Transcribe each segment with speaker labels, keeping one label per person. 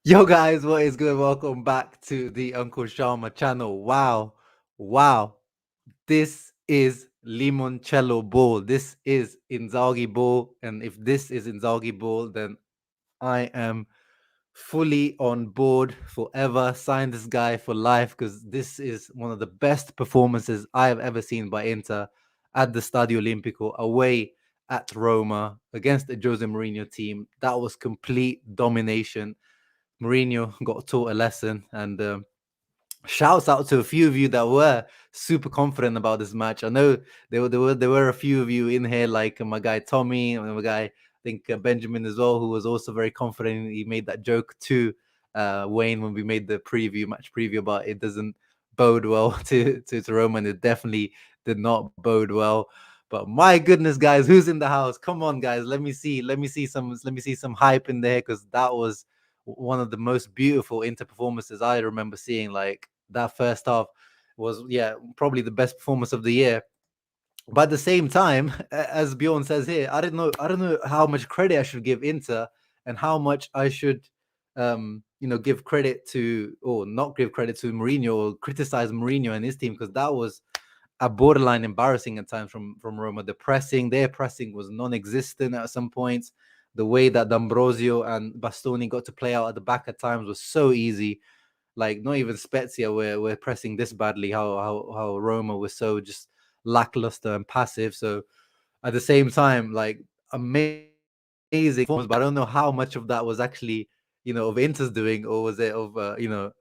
Speaker 1: Yo guys, what is good? Welcome back to the Uncle Sharma channel. Wow. This is Limoncello-BALL. This is Inzaghi ball, and if this is Inzaghi ball, then I am fully on board forever. Sign this guy for life because this is one of the best performances I have ever seen by Inter at the Stadio Olimpico, away at Roma against the Jose Mourinho team. That was complete domination. Mourinho got taught a lesson, and shouts out to a few of you that were super confident about this match. I know there were a few of you in here, like my guy Tommy and my guy, I think Benjamin as well, who was also very confident. He made that joke to Wayne when we made the match preview, but it doesn't bode well to Roma, and it definitely did not bode well. But my goodness, guys, who's in the house? Come on, guys, let me see some hype in there, because that was one of the most beautiful Inter performances I remember seeing. Like, that first half was, yeah, probably the best performance of the year. But at the same time, as Bjorn says here, I don't know how much credit I should give Inter, and how much I should give credit to, or not give credit to, Mourinho, or criticize Mourinho and his team, because that was a borderline embarrassing at times from Roma. Their pressing was non-existent at some points. The way that D'Ambrosio and Bastoni got to play out at the back at times was so easy. Like, not even Spezia were pressing this badly. How Roma was so just lackluster and passive. So at the same time, like, amazing performance, but I don't know how much of that was actually, of Inter's doing, or was it of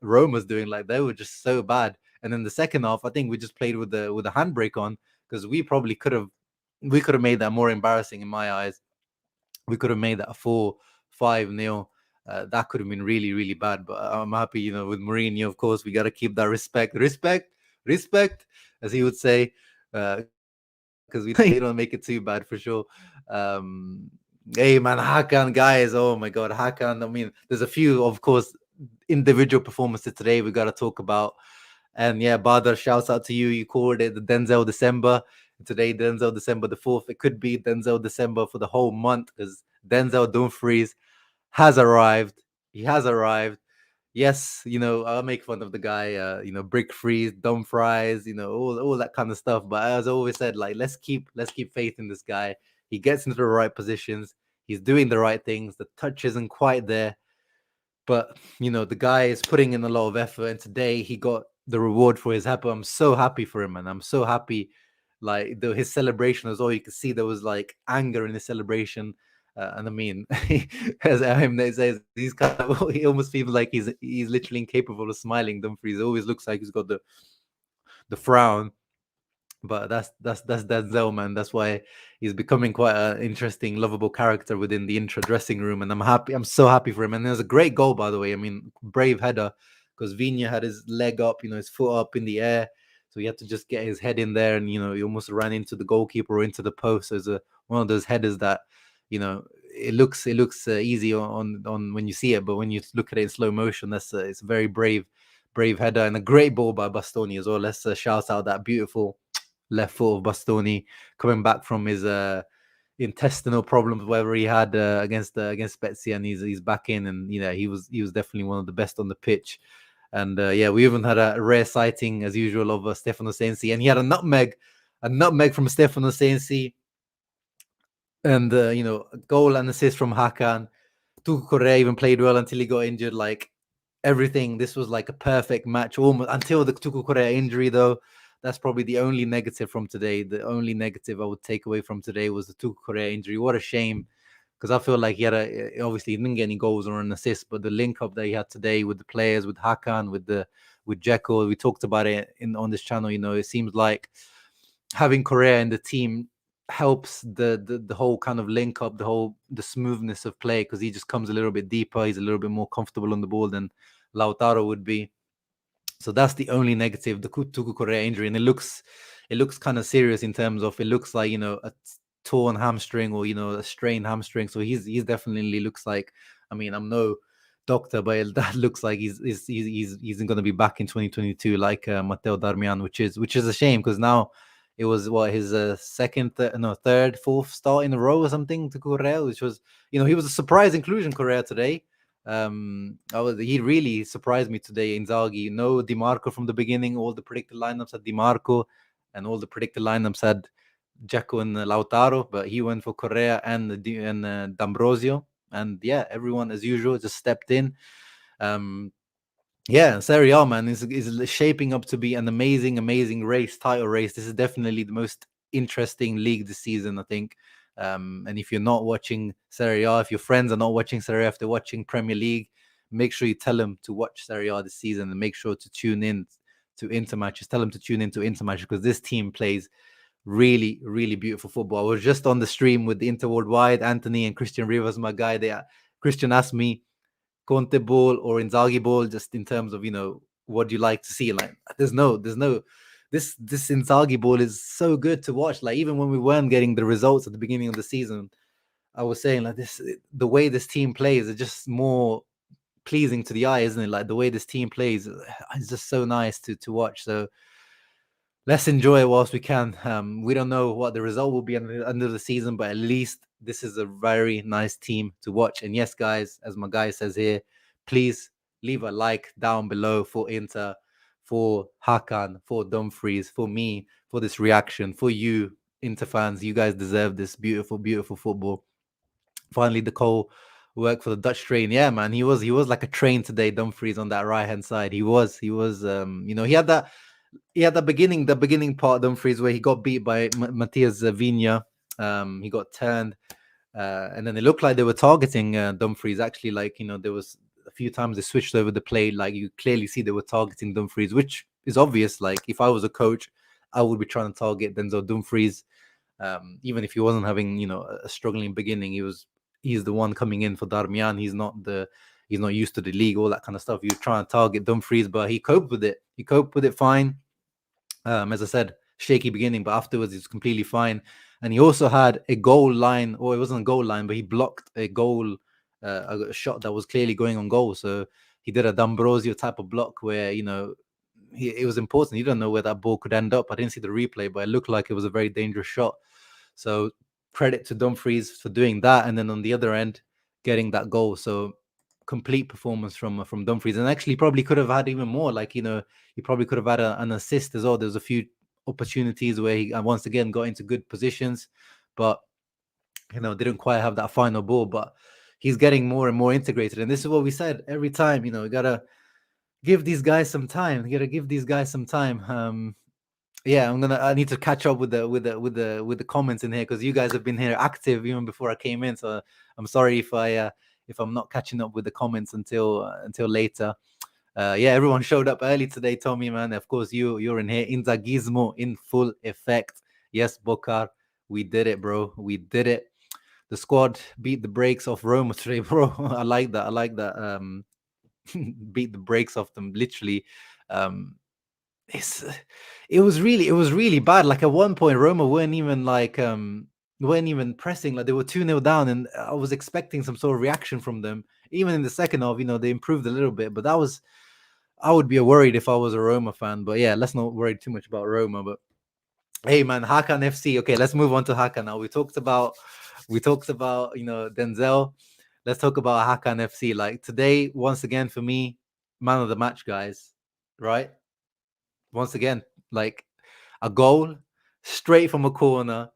Speaker 1: Roma's doing. Like, they were just so bad. And then the second half, I think we just played with the handbrake on, because we could have made that more embarrassing in my eyes. We could have made that a 4-5-0. That could have been really, really bad. But I'm happy, with Mourinho. Of course, we got to keep that respect, as he would say, because we don't make it too bad for sure. Um, hey man, Hakan, guys, oh my god, Hakan. I mean, there's a few, of course, individual performances today we got to talk about. And yeah, Badr, shouts out to you. You called it the Denzel December. Today, Denzel December the 4th. It could be Denzel December for the whole month, because Denzel Dumfries has arrived. He has arrived. Yes, I'll make fun of the guy, brick freeze, dumb fries, all that kind of stuff. But as I always said, like, let's keep faith in this guy. He gets into the right positions. He's doing the right things. The touch isn't quite there, but the guy is putting in a lot of effort, and today he got the reward for his effort. I'm so happy for him, and I'm so happy. Like, his celebration was all you could see. There was like anger in his celebration, and I mean, as him says, he's kind of he almost feels like he's literally incapable of smiling. Dumfries always looks like he's got the frown. But that's Denzel, man. That's why he's becoming quite an interesting, lovable character within the intra dressing room. And I'm happy. I'm so happy for him. And there's a great goal, by the way. I mean, brave header, because Vina had his leg up, his foot up in the air, so he had to just get his head in there, and he almost ran into the goalkeeper or into the post. So it's one of those headers that, it looks easy on when you see it, but when you look at it in slow motion, it's a very brave header, and a great ball by Bastoni as well. Let's shout out that beautiful left foot of Bastoni, coming back from his intestinal problems, whatever he had against Spezia, and he's back in, and he was definitely one of the best on the pitch. And yeah, we even had a rare sighting, as usual, of Stefano Sensi, and he had a nutmeg from Stefano Sensi, and a goal and assist from Hakan. Tuku Correa even played well until he got injured. Like, everything, this was like a perfect match, almost until the Tuku Correa injury, though. That's probably the only negative from today. The only negative I would take away from today was the Tuku Correa injury. What a shame, because I feel like obviously he didn't get any goals or an assist, but the link up that he had today with the players, with Hakan, with Dzeko, we talked about it on this channel. It seems like having Correa in the team helps the whole kind of link up, the smoothness of play, because he just comes a little bit deeper. He's a little bit more comfortable on the ball than Lautaro would be. So that's the only negative, the Tuku Correa injury, and it looks kind of serious, in terms of, it looks like, a torn hamstring, or a strained hamstring. So he's definitely looks like, I mean, I'm no doctor, but that looks like he's going to be back in 2022, like Matteo Darmian, which is a shame, because now it was his third, fourth start in a row or something to Correa, which was, he was a surprise inclusion, Correa, today. He really surprised me today, Inzaghi. No Di Marco from the beginning. All the predicted lineups had Di Marco, and all the predicted lineups had Dzeko and Lautaro, but he went for Correa and D'Ambrosio, and yeah, everyone as usual just stepped in. Um, yeah, Serie A, man, is shaping up to be an amazing, amazing race, title race. This is definitely the most interesting league this season, I think. And if you're not watching Serie A, if your friends are not watching Serie A, if they're watching Premier League, make sure you tell them to watch Serie A this season and make sure to tune in to Intermatches. Tell them to tune in to Intermatches because this team plays really, really beautiful football. I was just on the stream with the Inter Worldwide, Anthony and Christian Rivas, my guy. Christian asked me Conte ball or Inzaghi ball, just in terms of what do you like to see. Like, there's no. This Inzaghi ball is so good to watch. Like even when we weren't getting the results at the beginning of the season, I was saying like the way this team plays is just more pleasing to the eye, isn't it? Like the way this team plays is just so nice to watch. So let's enjoy it whilst we can. We don't know what the result will be under the season, but at least this is a very nice team to watch. And yes, guys, as my guy says here, please leave a like down below for Inter, for Hakan, for Dumfries, for me, for this reaction, for you, Inter fans. You guys deserve this beautiful, beautiful football. Finally, the Cole worked for the Dutch train. Yeah, man, he was like a train today. Dumfries on that right hand side. He was. He had the beginning part, Dumfries, where he got beat by Matthias Viña. He got turned, and then it looked like they were targeting Dumfries. Actually, like there was a few times they switched over the play. Like you clearly see they were targeting Dumfries, which is obvious. Like if I was a coach, I would be trying to target Denzel Dumfries, even if he wasn't having a struggling beginning. He's the one coming in for Darmian. He's not used to the league, all that kind of stuff. He was trying to target Dumfries, but he coped with it. He coped with it fine. As I said, shaky beginning, but afterwards he's completely fine. And he also had a goal line, or it wasn't a goal line, but he blocked a goal, a shot that was clearly going on goal. So he did a D'Ambrosio type of block where it was important. You don't know where that ball could end up. I didn't see the replay, but it looked like it was a very dangerous shot. So credit to Dumfries for doing that, and then on the other end, getting that goal. So complete performance from Dumfries, and actually probably could have had even more. Like he probably could have had an assist as well. There's a few opportunities where he once again got into good positions, but didn't quite have that final ball. But he's getting more and more integrated, and this is what we said every time. We gotta give these guys some time. You gotta give these guys some time. Yeah, I need to catch up with the comments in here because you guys have been here active even before I came in. So I'm sorry if I'm not catching up with the comments until later. Yeah, everyone showed up early today, Tommy, man. Of course, you're in here. Inzaghismo in full effect. Yes, Bokar, we did it, bro. We did it. The squad beat the brakes off Roma today, bro. I like that. I like that. Beat the brakes off them, literally. It's it was really bad. Like at one point, Roma weren't even pressing. Like they were 2-0 down, and I was expecting some sort of reaction from them. Even in the second half, they improved a little bit, but I would be worried if I was a Roma fan. But yeah, let's not worry too much about Roma. But hey, man, Hakan FC. Okay, let's move on to Hakan now. We talked about Denzel. Let's talk about Hakan FC. Like today, once again for me, man of the match, guys. Right? Once again, like a goal straight from a corner,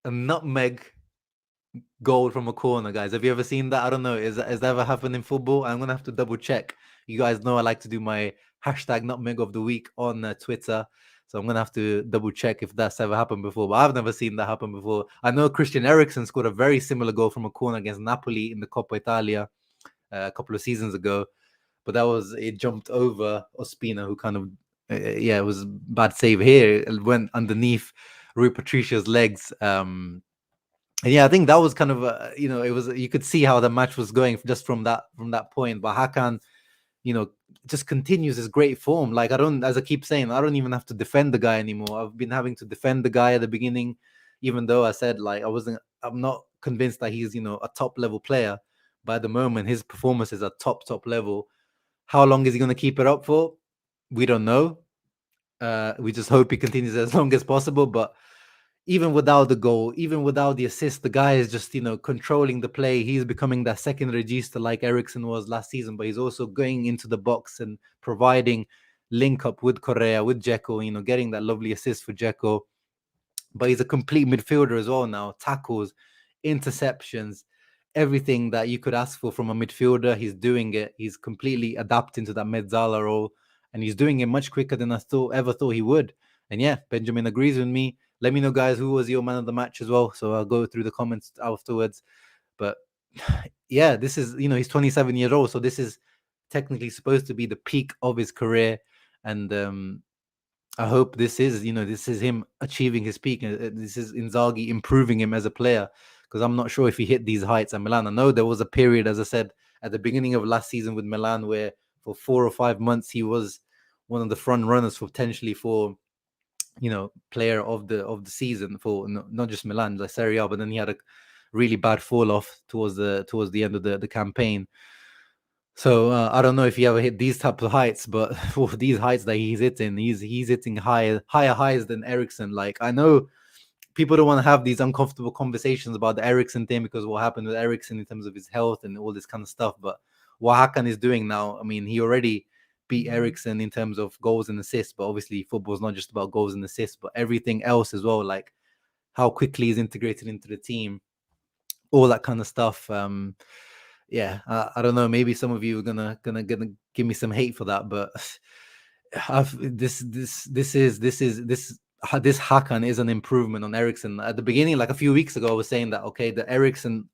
Speaker 1: a nutmeg goal from a corner, guys. Have you ever seen that? I don't know. Has that ever happened in football? I'm gonna have to double check. You guys know I like to do my hashtag nutmeg of the week on Twitter. So I'm gonna have to double check if that's ever happened before. But I've never seen that happen before. I know Christian Eriksen scored a very similar goal from a corner against Napoli in the Coppa Italia a couple of seasons ago, but it jumped over Ospina, who kind of it was a bad save here. It went underneath Rui Patricia's legs. And yeah, I think that was kind of it was, you could see how the match was going just from that point. But Hakan, just continues his great form. Like as I keep saying, I don't even have to defend the guy anymore. I've been having to defend the guy at the beginning, even though I said like I'm not convinced that he's a top level player. But at the moment, his performance is at top level. How long is he going to keep it up for? We don't know. We just hope he continues as long as possible. But even without the goal, even without the assist, the guy is just, controlling the play. He's becoming that second regista like Ericsson was last season, but he's also going into the box and providing link up with Correa, with Dzeko, getting that lovely assist for Dzeko. But he's a complete midfielder as well now. Tackles, interceptions, everything that you could ask for from a midfielder. He's doing it. He's completely adapting to that Mezzala role, and he's doing it much quicker than I ever thought he would. And yeah, Benjamin agrees with me. Let me know, guys, who was your man of the match as well. So I'll go through the comments afterwards. But yeah, this is, he's 27 years old. So this is technically supposed to be the peak of his career. And I hope this is him achieving his peak. This is Inzaghi improving him as a player, because I'm not sure if he hit these heights at Milan. I know there was a period, as I said, at the beginning of last season with Milan, where for 4 or 5 months he was one of the front runners for potentially for player of the season for not just Milan, like Serie A, but then he had a really bad fall off towards the end of the campaign. So I don't know if he ever hit these types of heights, but for these heights that he's hitting, he's hitting higher highs than Ericsson. Like, I know people don't want to have these uncomfortable conversations about the Ericsson thing, because what happened with Ericsson in terms of his health and all this kind of stuff. But what Hakan is doing now, I mean, he already beat Ericsson in terms of goals and assists, but obviously football is not just about goals and assists, but everything else as well, like how quickly he's integrated into the team, all that kind of stuff. Yeah, I don't know. Maybe some of you are gonna give me some hate for that, but this Hakan is an improvement on Ericsson. At the beginning, like a few weeks ago, I was saying that okay, the Ericsson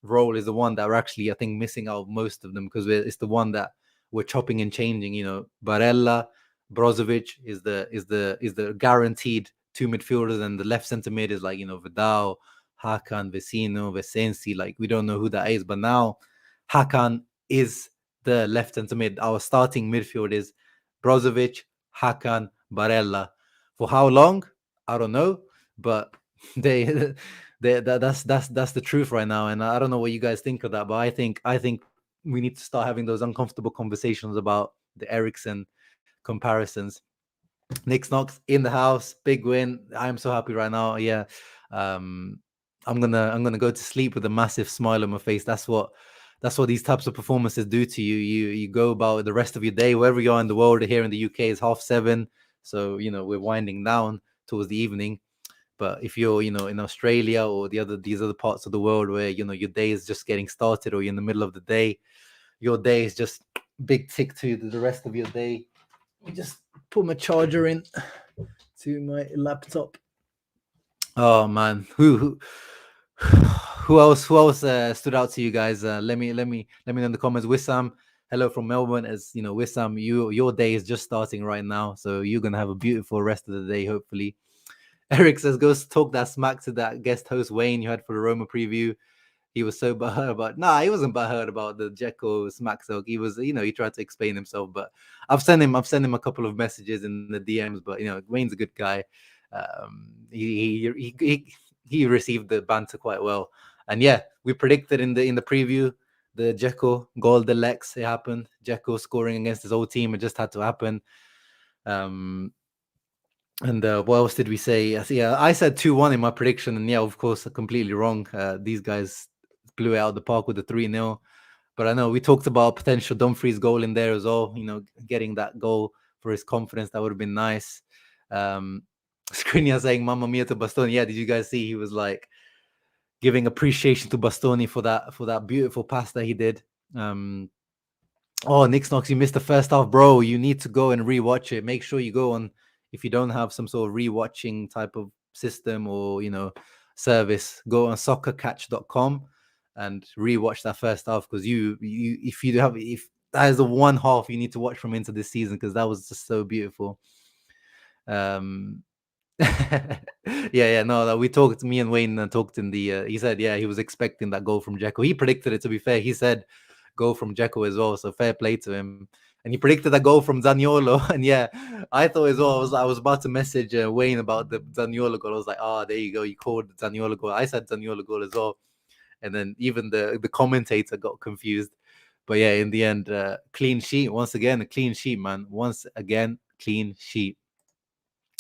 Speaker 1: role is the one that we're actually, I think, missing out most of them, because it's the one that we're chopping and changing. Barella, Brozovic is the guaranteed two midfielders, and the left centre mid is like Vidal, Hakan, Vecino, Vesensi. Like, we don't know who that is, but now Hakan is the left centre mid. Our starting midfield is Brozovic, Hakan, Barella. For how long? I don't know, but they, that's the truth right now. And I don't know what you guys think of that, but I think we need to start having those uncomfortable conversations about the Ericsson comparisons. Nick Knox in the house, big win. I'm so happy right now. Yeah, um, I'm gonna go to sleep with a massive smile on my face. That's what these types of performances do to you. You go about the rest of your day, wherever you are in the world. Here in the UK, it's 7:30, so we're winding down towards the evening. But if you're in Australia or these other parts of the world where your day is just getting started, or you're in the middle of the day, your day is just big tick to the rest of your day. Let me just put my charger in to my laptop. Oh man, who else stood out to you guys? Let me know in the comments. Wissam, hello from Melbourne. As you know, Wissam, your day is just starting right now, so you're gonna have a beautiful rest of the day, hopefully. Eric says, go talk that smack to that guest host Wayne you had for the Roma preview. He was so butthurt about. Nah, he wasn't butthurt about the Dzeko smack talk. He was, he tried to explain himself. But I've sent him a couple of messages in the DMs. But Wayne's a good guy. He received the banter quite well. And yeah, we predicted in the preview the Dzeko goal de Lex. It happened. Dzeko scoring against his old team. It just had to happen. And what else did we say? I said 2-1 in my prediction, and yeah, of course, completely wrong. These guys blew it out of the park with the 3-0. But I know we talked about potential Dumfries goal in there as well. Getting that goal for his confidence, that would have been nice. Skriniar saying "Mamma mia" to Bastoni. Yeah, did you guys see? He was like giving appreciation to Bastoni for that beautiful pass that he did. Oh, Nick Knox, you missed the first half, bro. You need to go and rewatch it. Make sure you go on, if you don't have some sort of rewatching type of system or service, go on soccercatch.com and rewatch that first half, because if that is the one half you need to watch from into this season, because that was just so beautiful. Yeah, no, we talked, me and Wayne talked in the he said he was expecting that goal from Dzeko. He predicted it, to be fair. He said goal from Dzeko as well, so fair play to him. And he predicted a goal from Zaniolo. And yeah, I thought as well, I was about to message Wayne about the Zaniolo goal. I was like, there you go, you called the Zaniolo goal. I said Zaniolo goal as well. And then even the commentator got confused. But yeah, in the end, clean sheet once again. A clean sheet, man. Once again, clean sheet.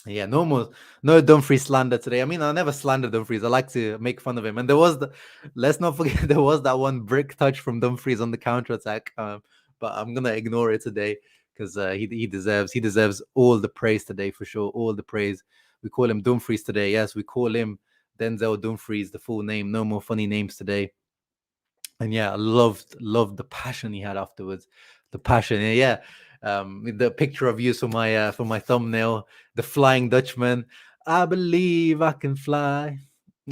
Speaker 1: Yeah, no more, no Dumfries slander today. I mean, I never slander Dumfries. I like to make fun of him. And there was let's not forget, there was that one brick touch from Dumfries on the counter attack. But I'm gonna ignore it today because he deserves all the praise today for sure. All the praise. We call him Dumfries today. Yes, we call him Denzel Dumfries, the full name. No more funny names today. And yeah, I loved the passion he had afterwards. The passion, yeah. The picture of you for my thumbnail, the Flying Dutchman. I believe I can fly.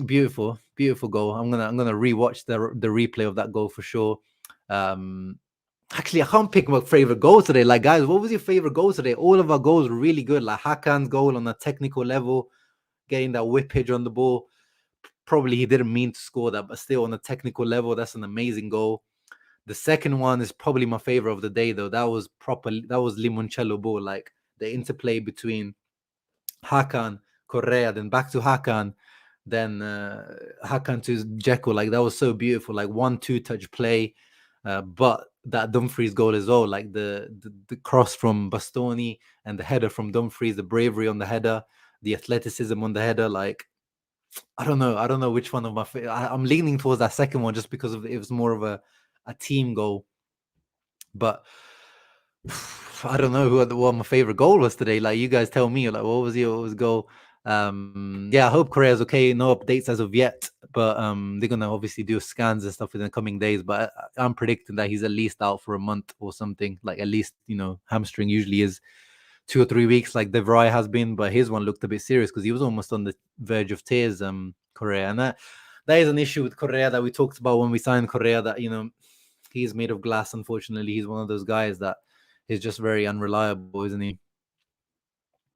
Speaker 1: Beautiful, beautiful goal. I'm gonna rewatch the replay of that goal for sure. Um, Actually, I can't pick my favorite goal today. Like, guys, what was your favorite goal today? All of our goals were really good. Like Hakan's goal on a technical level, getting that whippage on the ball. Probably he didn't mean to score that, but still on a technical level, that's an amazing goal. The second one is probably my favorite of the day, though. That was limoncello ball, like the interplay between Hakan, Correa, then back to Hakan, then Hakan to Dzeko. Like that was so beautiful, like 1-2 touch play. But that Dumfries goal as well, like the cross from Bastoni and the header from Dumfries, the bravery on the header, the athleticism on the header, like I don't know which one of I'm leaning towards that second one just because it was more of a team goal. But I don't know what my favorite goal was today. Like you guys tell me, like what was goal? Yeah, I hope Korea's okay. No updates as of yet, but they're gonna obviously do scans and stuff in the coming days. But I'm predicting that he's at least out for a month or something. Like at least hamstring usually is 2 or 3 weeks, like the Vrij has been, but his one looked a bit serious because he was almost on the verge of tears. Korea, and that is an issue with Korea that we talked about when we signed Korea. That he's made of glass. Unfortunately, he's one of those guys that is just very unreliable, isn't he?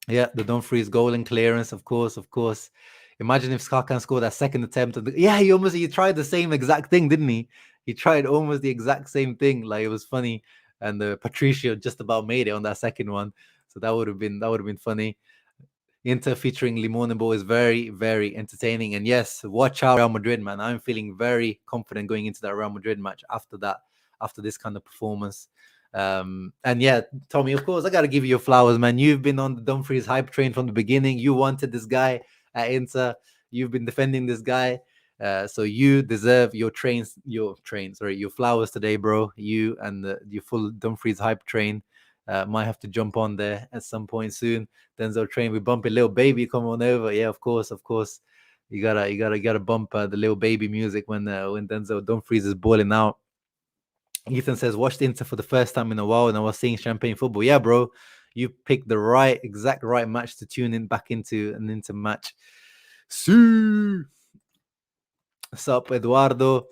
Speaker 1: Yeah, the Dumfries goal and clearance, of course, of course. Imagine if Skakan scored that second attempt. Yeah, he tried the same exact thing, didn't he? He tried almost the exact same thing. Like it was funny, and Patricio just about made it on that second one. So that would have been funny. Inter featuring Limonebo is very, very entertaining. And yes, watch out Real Madrid, man. I'm feeling very confident going into that Real Madrid match after this kind of performance. And yeah, Tommy, of course, I gotta give you your flowers, man. You've been on the Dumfries hype train from the beginning. You wanted this guy at Inter. You've been defending this guy. So you deserve your flowers today, bro. You and your full Dumfries hype train. Might have to jump on there at some point soon. Denzel train, we bump a little baby, come on over. Yeah, of course, of course. You gotta bump the little baby music when Denzel Dumfries is balling out. Ethan says, watched Inter for the first time in a while and I was seeing champagne football. Yeah, bro. You picked the exact right match to tune in back into an Inter match. See. What's up, Eduardo?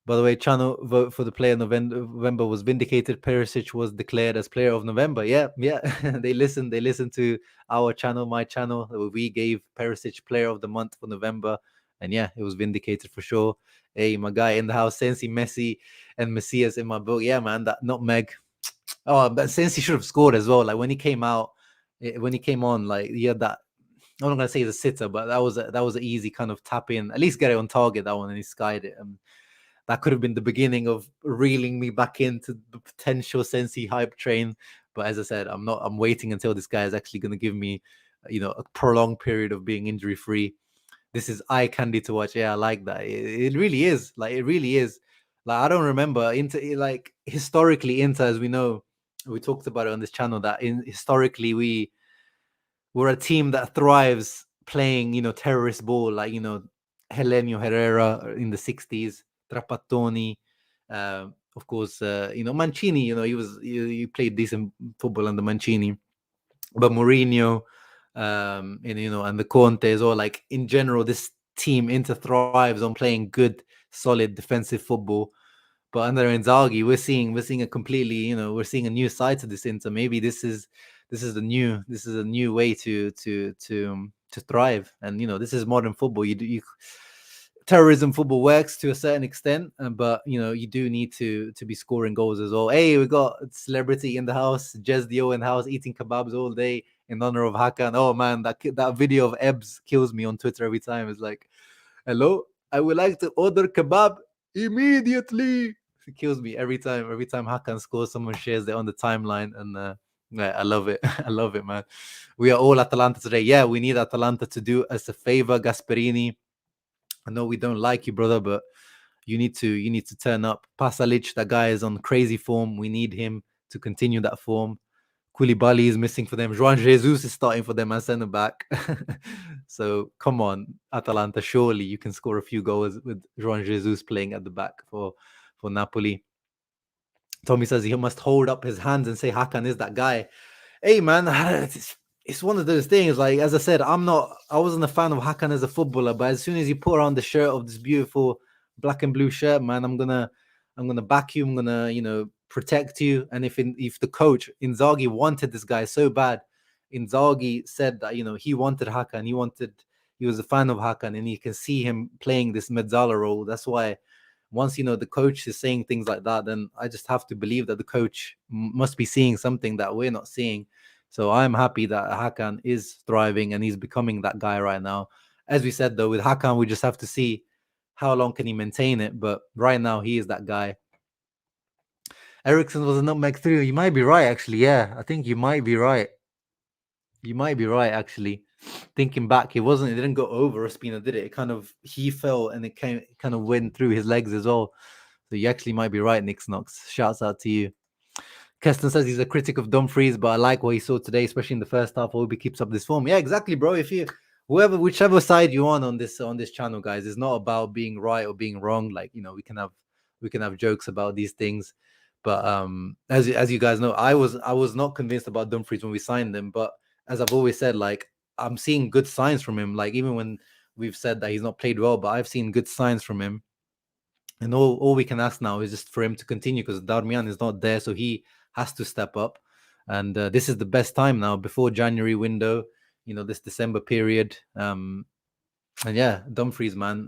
Speaker 1: By the way, channel vote for the player of November was vindicated. Perisic was declared as player of November. Yeah, yeah. They listened to our channel, my channel. We gave Perisic player of the month for November. And yeah, it was vindicated for sure. Hey, my guy in the house, Sensi, Messi, and Messias in my book. Yeah, man, that nutmeg. Oh, but Sensi should have scored as well. Like when he came out, when he came on, like he had that. I'm not gonna say the sitter, but that was an easy kind of tap in. At least get it on target that one, and he skied it. That could have been the beginning of reeling me back into the potential Sensi hype train. But as I said, I'm not. I'm waiting until this guy is actually going to give me, a prolonged period of being injury free. This is eye candy to watch. Yeah, I like that. It really is. Like it really is. Like I don't remember like historically Inter, as we know, we talked about it on this channel that historically we're a team that thrives playing, terrorist ball, like, Helenio Herrera in the 60s, Trapattoni, of course, Mancini, he played decent football under Mancini, but Mourinho, and the Contes, or like in general, this team Inter thrives on playing good, solid defensive football. But under Inzaghi, we're seeing a completely, we're seeing a new side to this Inter. Maybe this is a new way to thrive. And this is modern football. Terrorism football works to a certain extent, but you do need to be scoring goals as well. Hey, we got celebrity in the house, Jez Dio in the house, eating kebabs all day in honor of Hakan. Oh man, that video of Ebbs kills me on Twitter every time. It's like, hello, I would like to order kebab immediately. It kills me every time. Every time Hakan scores, someone shares it on the timeline, and Yeah, I love it. I love it, man. We are all Atalanta today. Yeah, we need Atalanta to do us a favor, Gasperini. I know we don't like you, brother, but you need to turn up. Pasalic, that guy is on crazy form. We need him to continue that form. Koulibaly is missing for them. Juan Jesus is starting for them as centre back. So come on, Atalanta. Surely you can score a few goals with Juan Jesus playing at the back for Napoli. Tommy says he must hold up his hands and say Hakan is that guy. Hey man, it's one of those things. Like as I said, I wasn't a fan of Hakan as a footballer, but as soon as you put on the shirt of this beautiful black and blue shirt, man, I'm gonna back you. I'm gonna protect you. And if the coach Inzaghi wanted this guy so bad, Inzaghi said that he wanted Hakan, he was a fan of Hakan, and you can see him playing this mezzala role. That's why once the coach is saying things like that, then I just have to believe that the coach must be seeing something that we're not seeing. So I'm happy that Hakan is thriving and he's becoming that guy right now. As we said though, with Hakan, we just have to see how long can he maintain it. But right now, he is that guy. Ericsson was a nutmeg through. You might be right, actually. Yeah, I think you might be right. You might be right, actually. Thinking back, it didn't go over Ospina, did it? He fell and it kind of went through his legs as well. So you actually might be right, Nick Snox. Shouts out to you. Keston says he's a critic of Dumfries, but I like what he saw today, especially in the first half. I hope he keeps up this form. Yeah, exactly, bro. Whichever side you on this channel, guys, it's not about being right or being wrong. Like we can have jokes about these things, but as you guys know, I was not convinced about Dumfries when we signed him, but as I've always said, like I'm seeing good signs from him. Like even when we've said that he's not played well, but I've seen good signs from him. And all we can ask now is just for him to continue because Darmian is not there, so he has to step up. And this is the best time now before January window, this December period. And yeah, Dumfries, man,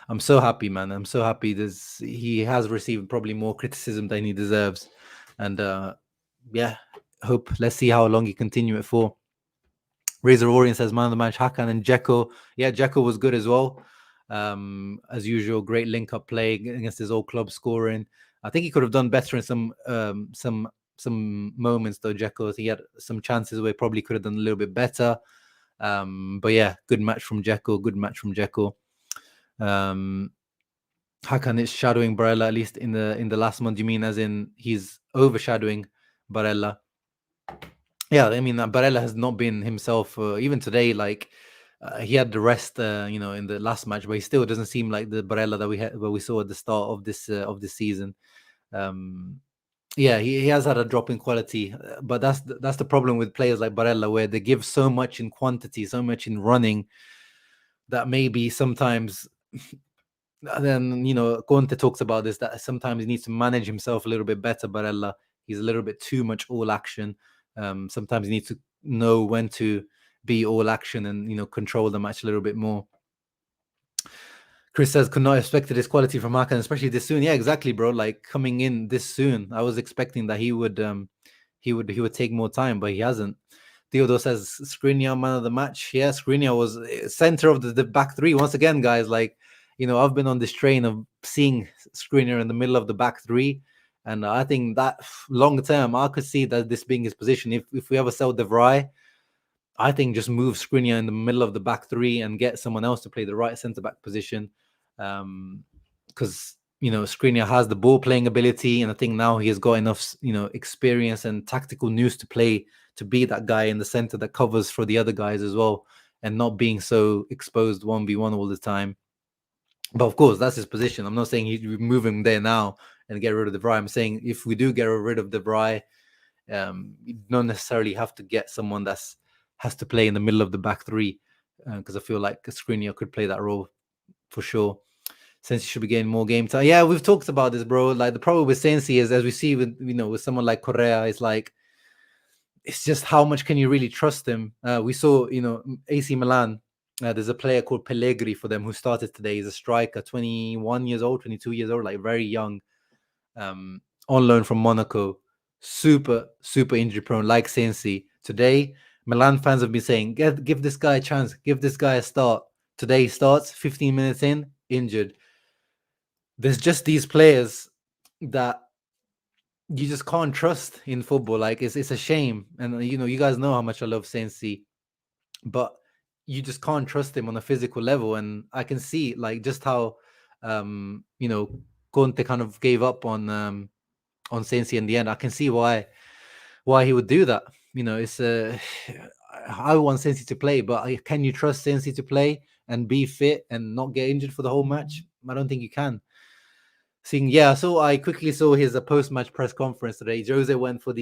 Speaker 1: I'm so happy, man. I'm so happy. He has received probably more criticism than he deserves, and yeah, let's see how long he continue it for. Razor Orient says man of the match, Hakan and Dzeko. Yeah, Dzeko was good as well. As usual, great link-up play against his old club, scoring. I think he could have done better in some moments though. Dzeko, he had some chances where he probably could have done a little bit better. But yeah, good match from Dzeko. Good match from Dzeko. Hakan is shadowing Barella at least in the last month. You mean as in he's overshadowing Barella? Yeah, I mean Barella has not been himself even today. Like he had the rest, in the last match, but he still doesn't seem like the Barella that we saw at the start of this season. Yeah, he has had a drop in quality, but that's the problem with players like Barella, where they give so much in quantity, so much in running, that maybe sometimes. Then Conte talks about this, that sometimes he needs to manage himself a little bit better. Barella, he's a little bit too much all action. Sometimes he needs to know when to be all action and control the match a little bit more. Chris says could not have expected his quality from Hakan, especially this soon. Yeah, exactly, bro. Like coming in this soon, I was expecting that he would take more time, but he hasn't. Theodore says Skriniar man of the match. Yeah, Skriniar was center of the back three once again, guys. Like I've been on this train of seeing Skriniar in the middle of the back three, and I think that long term, I could see that this being his position. If we ever sell De Vrij, I think just move Skriniar in the middle of the back three and get someone else to play the right centre back position. Because Skriniar has the ball playing ability, and I think now he has got enough experience and tactical nous to be that guy in the center that covers for the other guys as well, and not being so exposed 1v1 all the time. But of course, that's his position. I'm not saying you move him there now and get rid of De Vrij. I'm saying if we do get rid of De Vrij, you don't necessarily have to get someone has to play in the middle of the back three, because I feel like Skriniar could play that role for sure. Sensi should be getting more game time. Yeah, we've talked about this, bro. Like the problem with Sensi is, as we see with someone like Correa, it's like it's just how much can you really trust him? We saw AC Milan. There's a player called Pellegrini for them who started today. He's a striker, 21 years old, 22 years old, like very young, on loan from Monaco. Super injury prone, like Sensi. Today, Milan fans have been saying, give this guy a chance, give this guy a start. Today he starts, 15 minutes in, injured. There's just these players that you just can't trust in football. Like it's a shame, and you guys know how much I love Sensi, but you just can't trust him on a physical level. And I can see like just how Conte kind of gave up on Sensi in the end. I can see why he would do that. It's I want Sensi to play, but can you trust Sensi to play and be fit and not get injured for the whole match? I don't think you can. So I quickly saw his post-match press conference today. Jose went for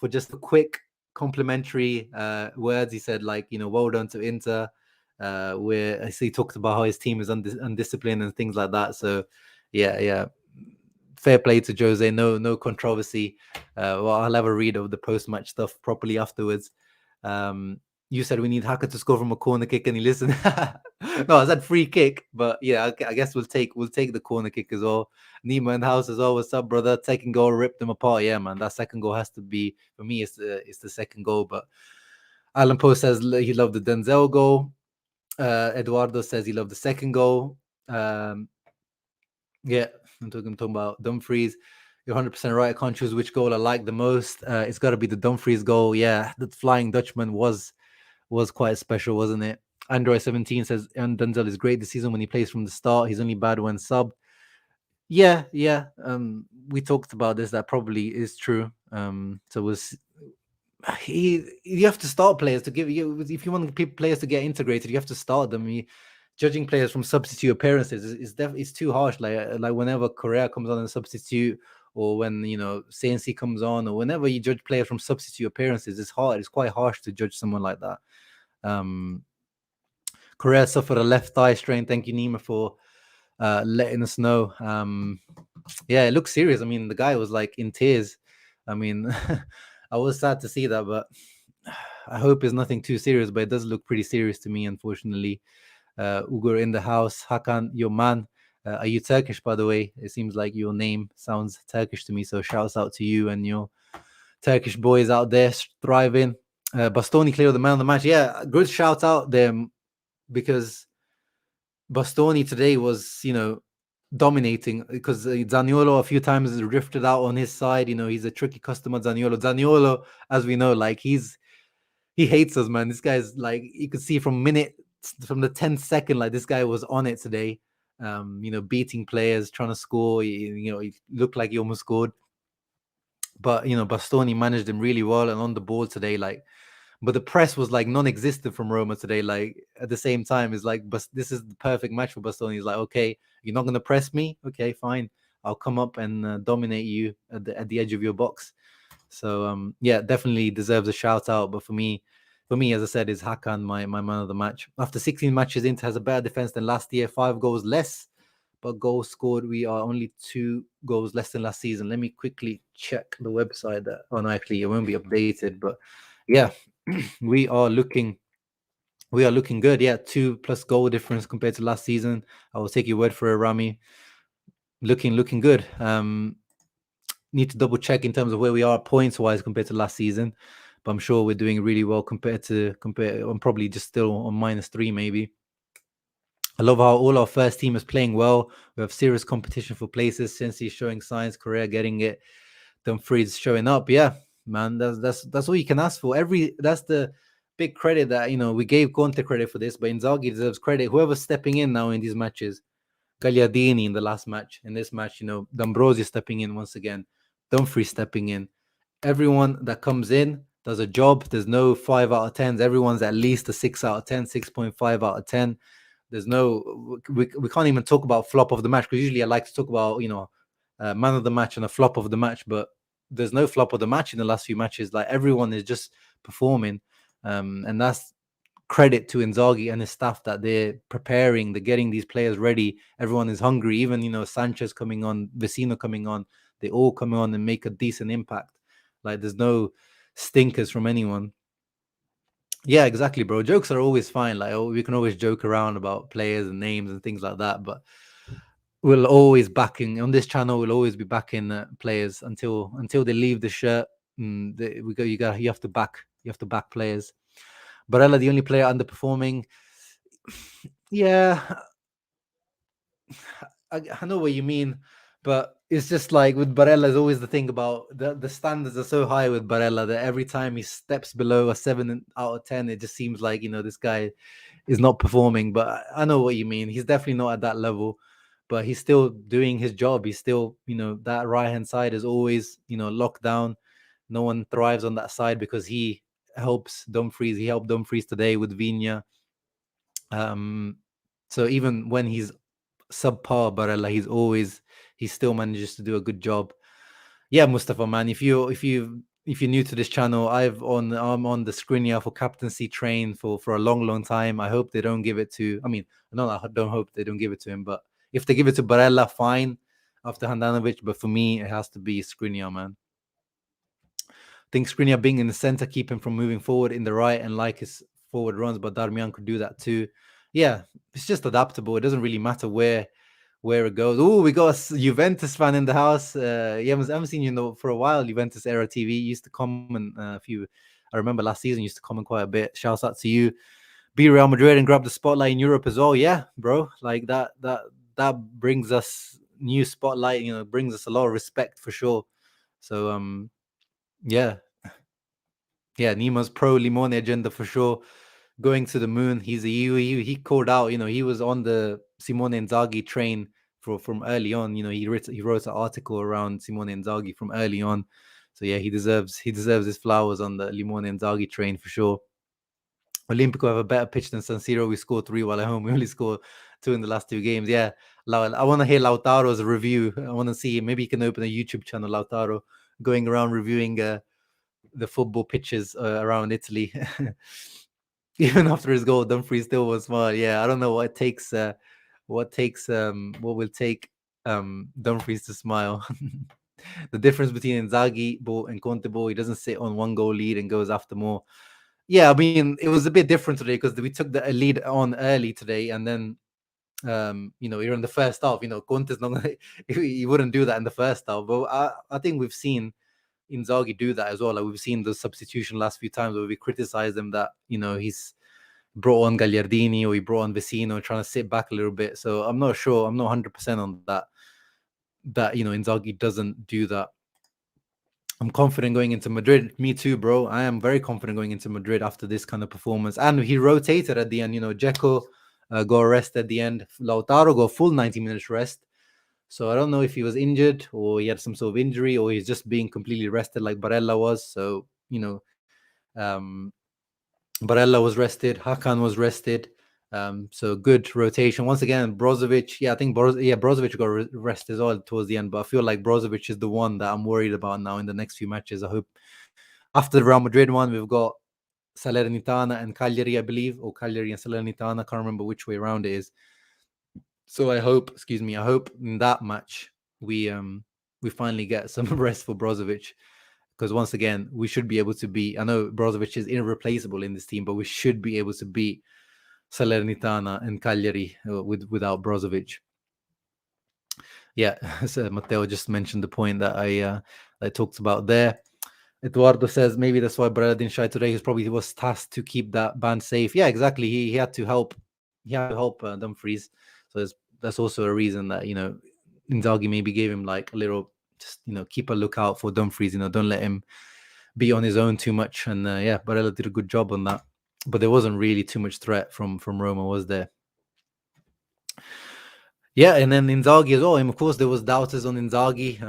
Speaker 1: just a quick complimentary words. He said, like, well done to Inter. Where I see he talked about how his team is undisciplined and things like that. So yeah, fair play to Jose. No controversy. Well, I'll have a read of the post-match stuff properly afterwards. You said we need Haka to score from a corner kick, and he listened. No, I said free kick, but yeah, I guess we'll take the corner kick as well. Nima in the house as well. What's up, brother? Second goal ripped them apart. Yeah, man, that second goal has to be for me. It's the second goal. But Alan Poe says he loved the Denzel goal. Eduardo says he loved the second goal. Yeah, I'm talking about Dumfries. You're 100% right. I can't choose which goal I like the most. It's got to be the Dumfries goal. Yeah, the Flying Dutchman was quite special, wasn't it? Android 17 says, and Denzel is great this season when he plays from the start. He's only bad when subbed. Yeah. We talked about this. That probably is true. So was you have to start players to give you if you want players to get integrated, you have to start them. Judging players from substitute appearances is definitely it's too harsh. Like whenever Correa comes on as a substitute, or when CNC comes on, or whenever you judge players from substitute appearances, it's hard. It's quite harsh to judge someone like that. Correa suffered a left thigh strain. Thank you, Nima, for letting us know. Yeah, it looks serious. I mean, the guy was like in tears. I mean, I was sad to see that, but I hope it's nothing too serious. But it does look pretty serious to me, unfortunately. Ugur in the house. Hakan, your man. Are you Turkish, by the way? It seems like your name sounds Turkish to me. So shouts out to you and your Turkish boys out there thriving. Bastoni clear the man of the match. Yeah, good shout out them, because Bastoni today was, dominating, because Zaniolo a few times drifted out on his side. He's a tricky customer, Zaniolo. Zaniolo, as we know, like he hates us, man. This guy's like, you could see from the 10th second, like this guy was on it today. Beating players, trying to score. He looked like he almost scored. But Bastoni managed him really well and on the ball today, like. But the press was like non-existent from Roma today. Like at the same time, it's like, but this is the perfect match for Bastoni. He's like, okay, you're not gonna press me, okay, fine. I'll come up and dominate you at the edge of your box. So yeah, definitely deserves a shout out. But for me, as I said, is Hakan my man of the match. After 16 matches, Inter has a better defense than last year, 5 goals less, but goals scored, we are only 2 goals less than last season. Let me quickly check the website. No, actually, it won't be updated, but yeah, we are looking good. Yeah, 2+ goal difference compared to last season. I will take your word for it, Rami. Looking good. Need to double check in terms of where we are points wise compared to last season, but I'm sure we're doing really well I'm probably just still on -3 maybe. I love how all our first team is playing well. We have serious competition for places. Since he's showing signs, Correa getting it, Dumfries showing up. Yeah, man, that's all you can ask for. That's the big credit that we gave Conte credit for this, but Inzaghi deserves credit. Whoever's stepping in now in these matches, Gagliardini in the last match, in this match, D'Ambrosio stepping in once again, Dumfries stepping in. Everyone that comes in does a job. There's no 5 out of 10s. Everyone's at least a 6 out of 10, 6.5 out of 10. There's no, we can't even talk about flop of the match, because usually I like to talk about, man of the match and a flop of the match, but there's no flop of the match in the last few matches. Like everyone is just performing. And that's credit to Inzaghi and his staff, that they're preparing, they're getting these players ready. Everyone is hungry. Even, Sanchez coming on, Vecino coming on, they all come on and make a decent impact. Like there's no stinkers from anyone. Yeah, exactly, bro. Jokes are always fine. Like we can always joke around about players and names and things like that, but we'll always backing on this channel. We'll always be backing players until they leave the shirt. You have to back players. Barella, the only player underperforming. Yeah, I know what you mean, But it's just like with Barella, is always the thing about the standards are so high with Barella that every time he steps below a 7 out of 10, it just seems like, this guy is not performing. But I know what you mean. He's definitely not at that level, but he's still doing his job. He's still, that right hand side is always, locked down. No one thrives on that side because he helps Dumfries. He helped Dumfries today with Vina. So even when he's subpar Barella, he still manages to do a good job. Yeah, Mustafa, man. If you're new to this channel, I'm on the Skriniar for captaincy train for a long time. I hope they don't give it to. I mean, no, I don't hope they don't give it to him. But if they give it to Barella, fine. After Handanovic, but for me, it has to be Skriniar, man. I think Skriniar being in the center keep him from moving forward in the right and like his forward runs, but Darmian could do that too. Yeah, it's just adaptable. It doesn't really matter where it goes. Oh, we got a Juventus fan in the house. I haven't seen you for a while. Juventus era TV used to comment a few. I remember last season used to comment quite a bit. Shouts out to you. Be Real Madrid and grab the spotlight in Europe as well. Yeah, bro. Like that brings us new spotlight. Brings us a lot of respect for sure. So yeah, Nima's pro Limone agenda for sure. Going to the moon. He called out. He was on the Simone Inzaghi train from early on. He wrote an article around Simone Inzaghi from early on. So yeah, he deserves his flowers on the Limone Inzaghi train for sure. Olympico have a better pitch than San Siro. We scored 3 while at home. We only scored 2 in the last 2 games. Yeah, I want to hear Lautaro's review. I want to see. Maybe he can open a YouTube channel, Lautaro, going around reviewing the football pitches around Italy. Even after his goal, Dumfries still was smart. Yeah, I don't know what takes what will take Dumfries to smile. The difference between Inzaghi ball and Conte ball, he doesn't sit on one goal lead and goes after more. Yeah, I mean, it was a bit different today because we took the lead on early today, and then you're in the first half. Conte's not gonna, he wouldn't do that in the first half. But I think we've seen Inzaghi do that as well. Like we've seen the substitution last few times where we criticized him that he's brought on Gagliardini or he brought on Vecino trying to sit back a little bit. So I'm not sure. I'm not 100% on that. That Inzaghi doesn't do that. I'm confident going into Madrid. Me too, bro. I am very confident going into Madrid after this kind of performance. And he rotated at the end. Dzeko got a rest at the end. Lautaro got full 90 minutes rest. So I don't know if he was injured or he had some sort of injury or he's just being completely rested like Barella was. So, um, Barella was rested. Hakan was rested. So good rotation. Once again, Brozovic. Yeah, I think Brozovic got rest as well towards the end. But I feel like Brozovic is the one that I'm worried about now in the next few matches. I hope after the Real Madrid one, we've got Salernitana and Cagliari, I believe, or Cagliari and Salernitana. I can't remember which way around it is. So I hope in that match we finally get some rest for Brozovic. Because once again, we should be able to beat. I know Brozovic is irreplaceable in this team, but we should be able to beat Salernitana and Cagliari without Brozovic. Yeah, so Matteo just mentioned the point that I talked about there. Eduardo says maybe that's why Barella didn't shy today. He probably was tasked to keep that band safe. Yeah, exactly. He had to help. He had to help Dumfries. So that's also a reason that Inzaghi maybe gave him like a little, just keep a lookout for Dumfries. Don't let him be on his own too much. And yeah, Barella did a good job on that. But there wasn't really too much threat from Roma, was there? Yeah, and then Inzaghi as well. And of course, there was doubters on Inzaghi.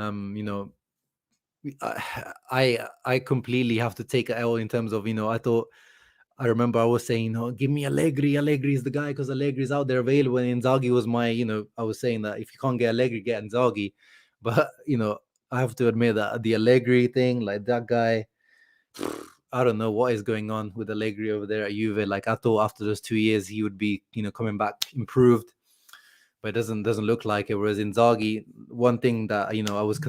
Speaker 1: I completely have to take an L in terms of I remember I was saying, give me Allegri. Allegri is the guy because Allegri is out there available. And Inzaghi was my, I was saying that if you can't get Allegri, get Inzaghi. But, I have to admit that the Allegri thing, like that guy, I don't know what is going on with Allegri over there at Juve. Like I thought after those 2 years, he would be, coming back improved. But it doesn't look like it. Whereas Inzaghi, one thing that I was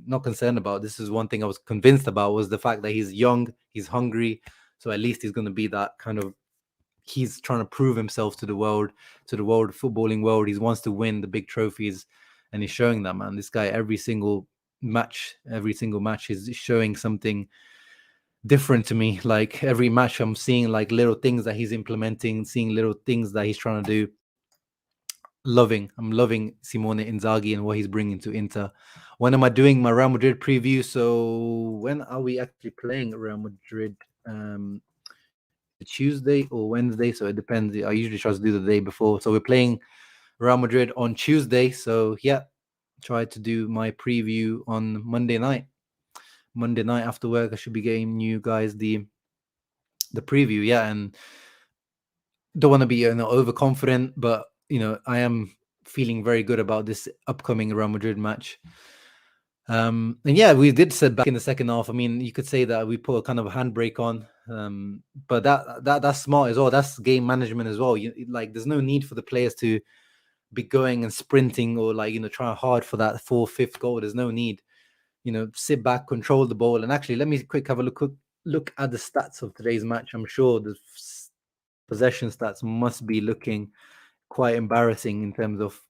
Speaker 1: not concerned about. This is one thing I was convinced about was the fact that he's young, he's hungry, so at least he's going to be that kind of. He's trying to prove himself to the world footballing world. He wants to win the big trophies, and he's showing that, man. This guy every single match is showing something different to me. Like every match, I'm seeing like little things that he's implementing, seeing little things that he's trying to do. I'm loving Simone Inzaghi and what he's bringing to Inter. When am I doing my Real Madrid preview? So when are we actually playing Real Madrid? Is it Tuesday or Wednesday? So it depends. I usually try to do the day before. So we're playing Real Madrid on Tuesday. So yeah, try to do my preview on Monday night. Monday night after work, I should be getting you guys the preview. Yeah, and don't want to be overconfident, but I am feeling very good about this upcoming Real Madrid match. And yeah, we did sit back in the second half. I mean, you could say that we put a kind of a handbrake on, but that's smart as well. That's game management as well. Like, there's no need for the players to be going and sprinting or trying hard for that fourth, fifth goal. There's no need. Sit back, control the ball, and actually, let me have a look at the stats of today's match. I'm sure the possession stats must be looking quite embarrassing in terms of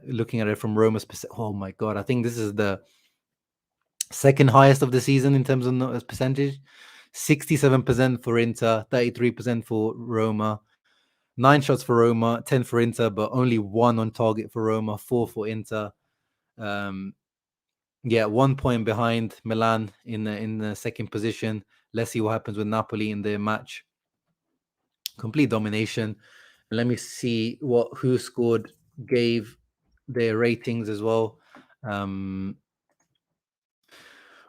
Speaker 1: looking at it from Roma's perspective. Oh my god, I think this is the second highest of the season in terms of percentage. 67% for Inter, 33% for Roma. 9 shots for Roma, 10 for Inter, but only 1 on target for Roma, 4 for Inter. Yeah, 1 point behind Milan in the second position. Let's see what happens with Napoli in their match. Complete domination. Let me see who scored, gave their ratings as well.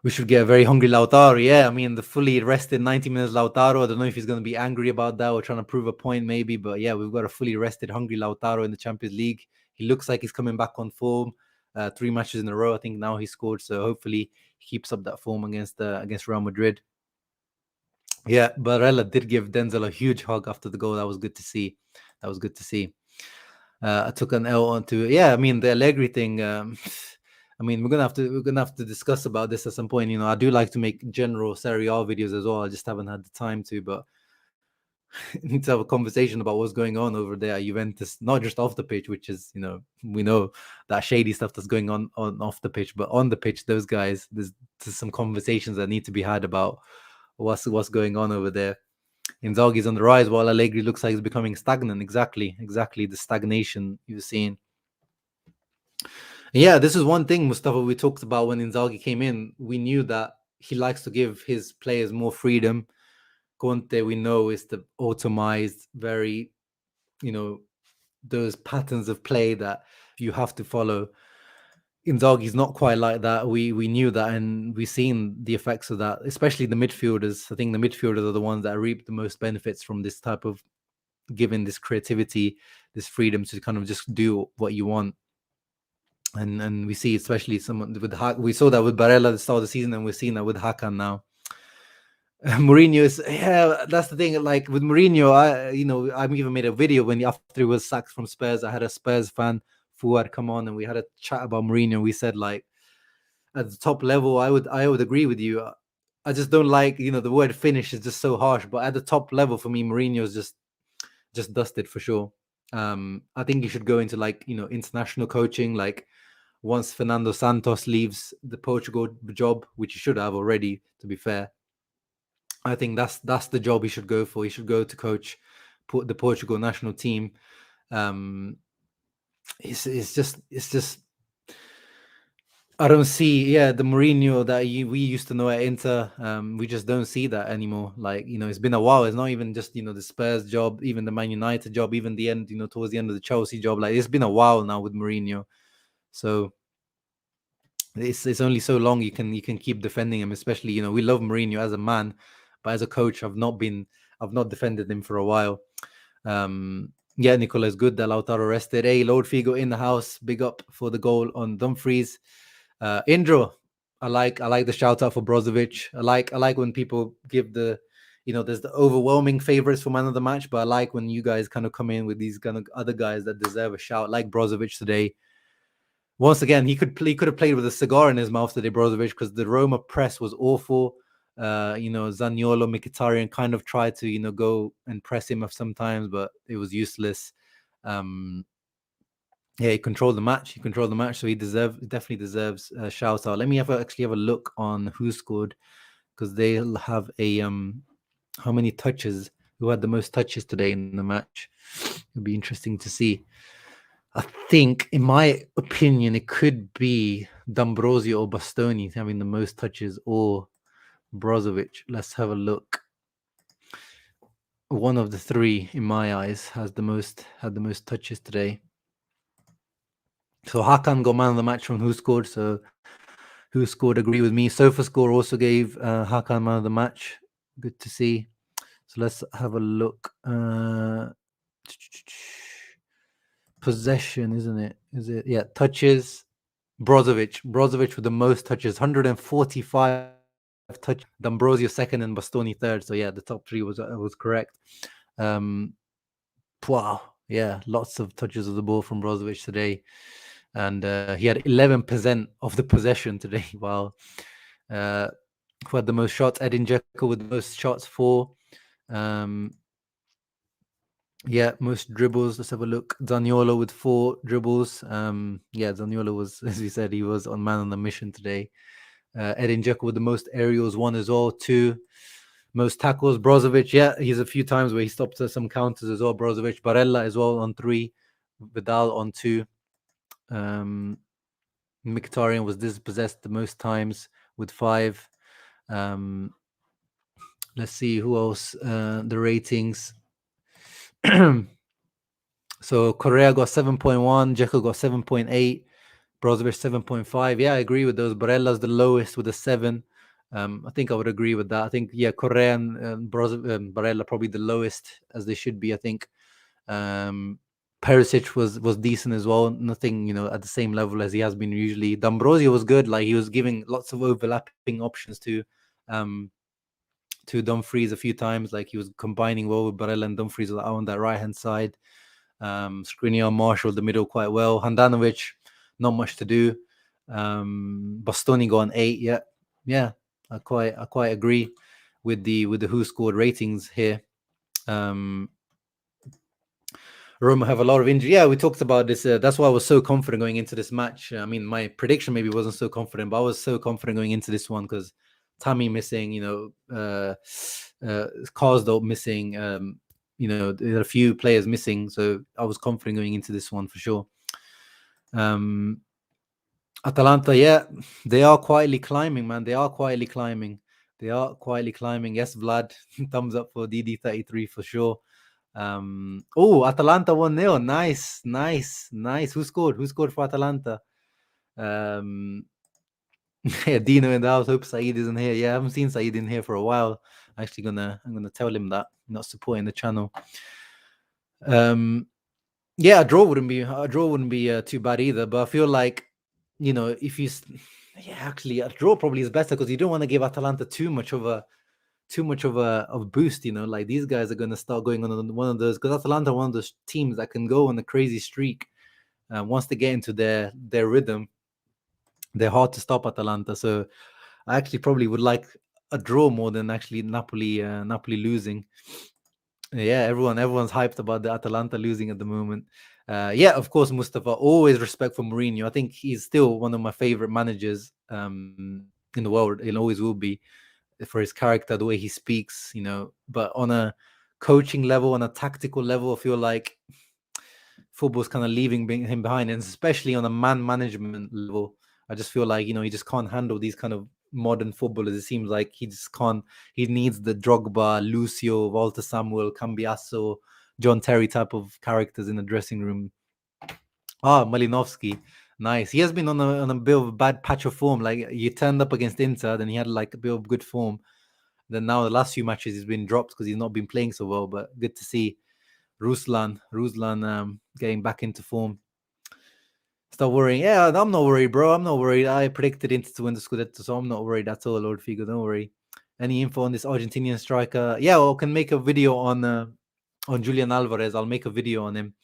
Speaker 1: We should get a very hungry Lautaro. Yeah, I mean, the fully rested 90 minutes Lautaro. I don't know if he's going to be angry about that or trying to prove a point maybe. But yeah, we've got a fully rested, hungry Lautaro in the Champions League. He looks like he's coming back on form. 3 matches in a row, I think now he scored. So hopefully he keeps up that form against Real Madrid. Yeah, Barella did give Denzel a huge hug after the goal. That was good to see. I took an L onto it. Yeah, I mean, the Allegri thing. I mean, we're gonna have to discuss about this at some point. I do like to make general Serie A videos as well. I just haven't had the time to, but need to have a conversation about what's going on over there at Juventus, not just off the pitch, which is we know that shady stuff that's going on off the pitch, but on the pitch, those guys, there's some conversations that need to be had about what's going on over there. Inzaghi's on the rise while Allegri looks like he's becoming stagnant. Exactly the stagnation you've seen. Yeah, this is one thing, Mustafa, we talked about when Inzaghi came in. We knew that he likes to give his players more freedom. Conte, we know, is the automized, very, those patterns of play that you have to follow. Inzaghi's not quite like that. We knew that, and we've seen the effects of that, especially the midfielders. I think the midfielders are the ones that reap the most benefits from this type of giving this creativity, this freedom to kind of just do what you want. And we see, especially someone with we saw that with Barella at the start of the season, and we're seeing that with Hakan now. Mourinho is, yeah, that's the thing. Like with Mourinho, I even made a video when after he was sacked from Spurs. I had a Spurs fan, Fuad, come on, and we had a chat about Mourinho. We said, like, at the top level, I would agree with you. I just don't like, the word finish is just so harsh. But at the top level, for me, Mourinho is just dusted for sure. I think he should go into international coaching. Like, once Fernando Santos leaves the Portugal job, which he should have already, to be fair, I think that's the job he should go for. He should go to coach the Portugal national team. It's just I don't see the Mourinho that we used to know at Inter. We just don't see that anymore. Like, it's been a while. It's not even just the Spurs job, even the Man United job, even the end, towards the end of the Chelsea job. Like, it's been a while now with Mourinho. So it's only so long you can keep defending him, especially we love Mourinho as a man, but as a coach I've not defended him for a while. Yeah, Nicola, is good that Lautaro rested. Hey, Lord Figo in the house, big up for the goal on Dumfries. Indro, I like the shout out for Brozovic. I like when people give the there's the overwhelming favorites for man of the match, but I like when you guys kind of come in with these kind of other guys that deserve a shout, like Brozovic today. Once again, he could have played with a cigar in his mouth today, Brozovic, because the Roma press was awful. Zaniolo, Mkhitaryan kind of tried to go and press him sometimes, but it was useless. Yeah, he controlled the match. So he definitely deserves a shout out. Let me actually have a look on who scored, because they'll have a how many touches, who had the most touches today in the match. It'll be interesting to see. I think, in my opinion, it could be D'Ambrosio or Bastoni having the most touches, or Brozovic. Let's have a look. One of the three, in my eyes, had the most touches today. So Hakan got man of the match from Who Scored. So Who Scored agree with me. SofaScore also gave Hakan man of the match. Good to see. So let's have a look. Possession, isn't it? Is it? Yeah, touches. Brozovic with the most touches, 145 touches. D'Ambrosio second and Bastoni third. So yeah, the top three was correct. Wow, yeah, lots of touches of the ball from Brozovic today, and he had 11% of the possession today. Wow. Who had the most shots? Edin Dzeko with the most shots, 4. Yeah, most dribbles. Let's have a look. Zaniolo with 4 dribbles. Yeah, Zaniolo was, as we said, he was on man on the mission today. Edin Dzeko with the most aerials, 1 as well, 2. Most tackles. Brozovic, yeah, he's a few times where he stopped some counters as well. Brozovic, Barella as well on 3. Vidal on 2. Mkhitaryan was dispossessed the most times with 5. Let's see who else. The ratings. So Correa got 7.1, Dzeko got 7.8, Brozovic 7.5. Yeah, I agree with those. Barella's the lowest with a 7. I think I would agree with that. I think, yeah, Correa and Barella probably the lowest, as they should be, I think. Perisic was decent as well. Nothing, at the same level as he has been usually. D'Ambrosio was good. Like, he was giving lots of overlapping options to Dumfries a few times. Like, he was combining well with Barella and Dumfries on that right-hand side. Skriniar marshaled the middle quite well. Handanovic, not much to do. Bastoni got an 8. Yeah. I quite agree with the Who Scored ratings here. Roma have a lot of injury. Yeah, we talked about this. That's why I was so confident going into this match. I mean, my prediction maybe wasn't so confident, but I was so confident going into this one because Tammy missing, Karsdorp missing, there are a few players missing. So I was confident going into this one for sure. Atalanta, yeah, they are quietly climbing, man. They are quietly climbing. Yes, Vlad, thumbs up for DD33 for sure. Atalanta 1-0. Nice. Who scored for Atalanta? Yeah, Dino in the house. Hope Saeed isn't here. Yeah, I haven't seen Saeed in here for a while. I'm gonna tell him that I'm not supporting the channel. Yeah, a draw wouldn't be too bad either. But I feel like, if you, actually, a draw probably is better because you don't want to give Atalanta too much of a boost. Like, these guys are going to start going on one of those, because Atalanta are one of those teams that can go on a crazy streak. Once they get into their rhythm, they're hard to stop, Atalanta. So I actually probably would like a draw more than actually Napoli losing. Yeah, everyone's hyped about the Atalanta losing at the moment. Yeah, of course, Mustafa, always respect for Mourinho. I think he's still one of my favorite managers in the world. He always will be, for his character, the way he speaks, But on a coaching level, on a tactical level, I feel like football's kind of leaving him behind, and especially on a man management level, I just feel like, he just can't handle these kind of modern footballers. It seems like he just can't. He needs the Drogba, Lucio, Walter Samuel, Cambiasso, John Terry type of characters in the dressing room. Malinovsky, nice. He has been on a bit of a bad patch of form. Like, he turned up against Inter, then he had like a bit of good form. Then now the last few matches he's been dropped because he's not been playing so well. But good to see Ruslan getting back into form. Stop worrying. Yeah, I'm not worried, bro. I'm not worried. I predicted Inter to win the Scudetto, so I'm not worried at all, Lord Figo. Don't worry. Any info on this Argentinian striker? Yeah, I can make a video on Julian Alvarez. I'll make a video on him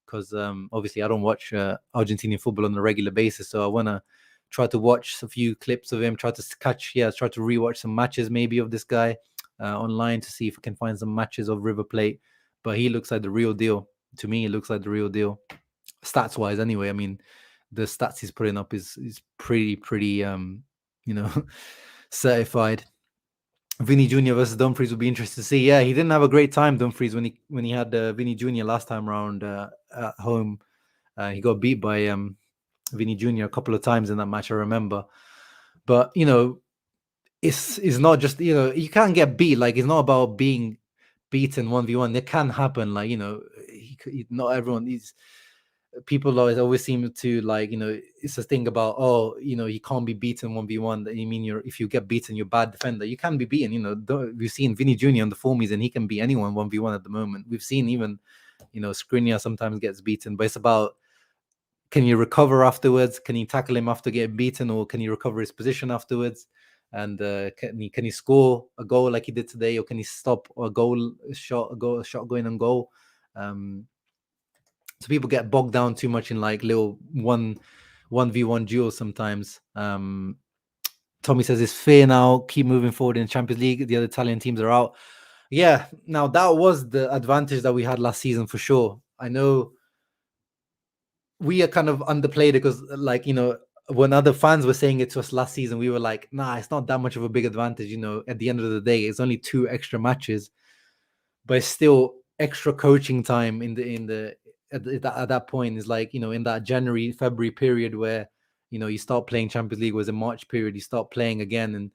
Speaker 1: because obviously I don't watch Argentinian football on a regular basis, so I want to try to watch a few clips of him, try to rewatch some matches maybe of this guy online to see if I can find some matches of River Plate. But he looks like the real deal. To me, he looks like the real deal, stats wise. Anyway, I mean, the stats he's putting up is pretty certified. Vinny Jr. versus Dumfries would be interesting to see. Yeah, he didn't have a great time, Dumfries, when he had Vinny Jr. last time around at home. He got beat by Vinny Jr. a couple of times in that match, I remember. But it's not just, you can't get beat. Like, it's not about being beaten 1v1. It can happen. Like, not everyone is. People always seem to, like, it's a thing about, you can't be beaten 1v1. That you mean if you get beaten, you're a bad defender. You can be beaten. We've seen Vinny Jr. on the formies, and he can beat anyone 1v1 at the moment. We've seen even Skriniar sometimes gets beaten, but it's about, can you recover afterwards? Can you tackle him after getting beaten, or can you recover his position afterwards? And can he score a goal like he did today, or can he stop a shot going on goal? So people get bogged down too much in like little 1v1 duels sometimes. Tommy says it's fair now. Keep moving forward in the Champions League. The other Italian teams are out. Yeah, now that was the advantage that we had last season for sure. I know we are kind of underplayed because, like, when other fans were saying it to us last season, we were like, nah, it's not that much of a big advantage. At the end of the day, it's only 2 extra matches, but it's still extra coaching time at that point. Is like, in that January, February period where, you start playing Champions League, was a March period, you start playing again, and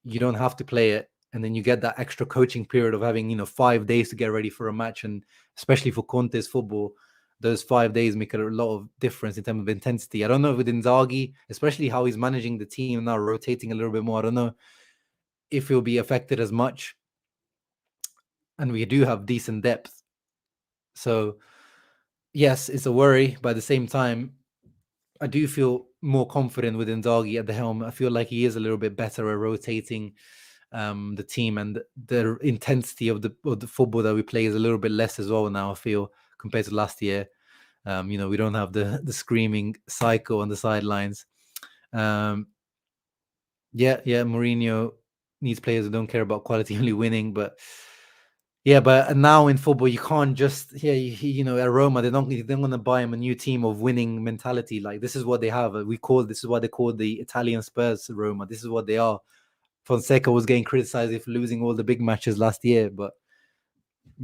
Speaker 1: you don't have to play it. And then you get that extra coaching period of having, 5 days to get ready for a match. And especially for Conte's football, those 5 days make a lot of difference in terms of intensity. I don't know with Inzaghi, especially how he's managing the team now, rotating a little bit more. I don't know if he'll be affected as much. And we do have decent depth. So, yes, it's a worry. But at the same time, I do feel more confident with Inzaghi at the helm. I feel like he is a little bit better at rotating the team, and the intensity of the football that we play is a little bit less as well now, I feel, compared to last year. We don't have the screaming psycho on the sidelines. Mourinho needs players who don't care about quality, only winning. But now in football, you can't just at Roma, they're going to buy him a new team of winning mentality. Like, this is what they have. This is what they call the Italian Spurs, Roma. This is what they are. Fonseca was getting criticized for losing all the big matches last year, but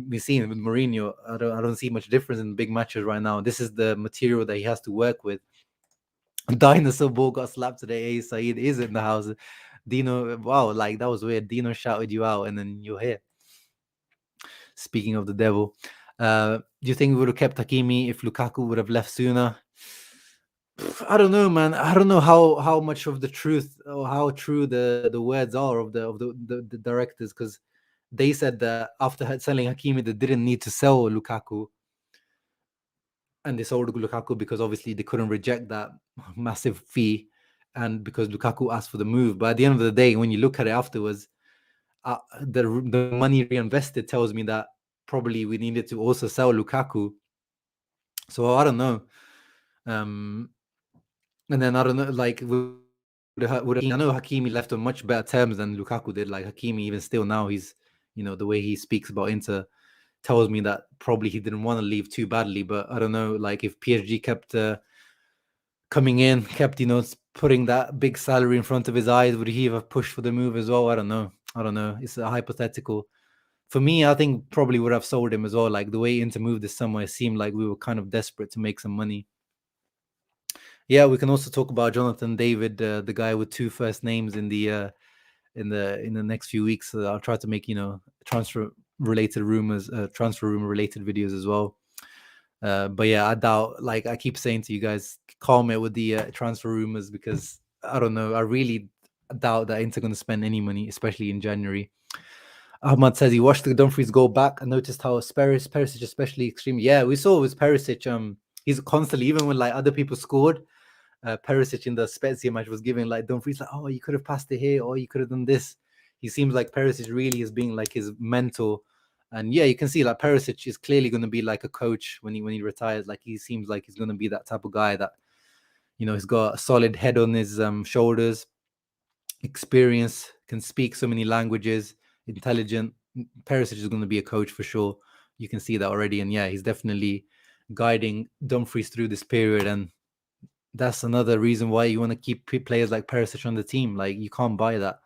Speaker 1: we've seen with Mourinho, I don't see much difference in big matches right now. This is the material that he has to work with. Dinosaur ball got slapped today. Hey, Saeed is in the house. Dino, wow, like, that was weird. Dino shouted you out, and then you're here. Speaking of the devil, do you think we would have kept Hakimi if Lukaku would have left sooner? I don't know, man. I don't know how much of the truth, or how true the words are of the directors, because they said that after selling Hakimi, they didn't need to sell Lukaku, and they sold Lukaku because obviously they couldn't reject that massive fee, and because Lukaku asked for the move. But at the end of the day, when you look at it afterwards, the money reinvested tells me that probably we needed to also sell Lukaku. So I don't know. And then I don't know, like, I know Hakimi left on much better terms than Lukaku did. Like, Hakimi, even still now, he's, the way he speaks about Inter tells me that probably he didn't want to leave too badly. But I don't know, like, if PSG kept coming in, kept, putting that big salary in front of his eyes, would he have pushed for the move as well? I don't know. It's a hypothetical. For me, I think probably would have sold him as well. Like, the way Inter moved this summer, it seemed like we were kind of desperate to make some money. Yeah, we can also talk about Jonathan David, the guy with 2 first names in the next few weeks. I'll try to make transfer room related videos as well. But yeah, I doubt, like I keep saying to you guys, calm it with the transfer rumors, because I don't know. I really doubt that Inter going to spend any money, especially in January. Ahmad says he watched the Dumfries go back and noticed how Perisic especially extremely. Yeah, we saw with Perisic. He's constantly, even when like other people scored, Perisic in the Spezia match was giving like Dumfries like, oh, you could have passed it here, or you could have done this. He seems like Perisic really is being like his mentor. And yeah, you can see like Perisic is clearly going to be like a coach when he retires. Like, he seems like he's going to be that type of guy that, he's got a solid head on his shoulders, experience, can speak so many languages, intelligent. Perisic is going to be a coach for sure. You can see that already. And yeah, he's definitely guiding Dumfries through this period. And that's another reason why you want to keep players like Perisic on the team. Like, you can't buy that.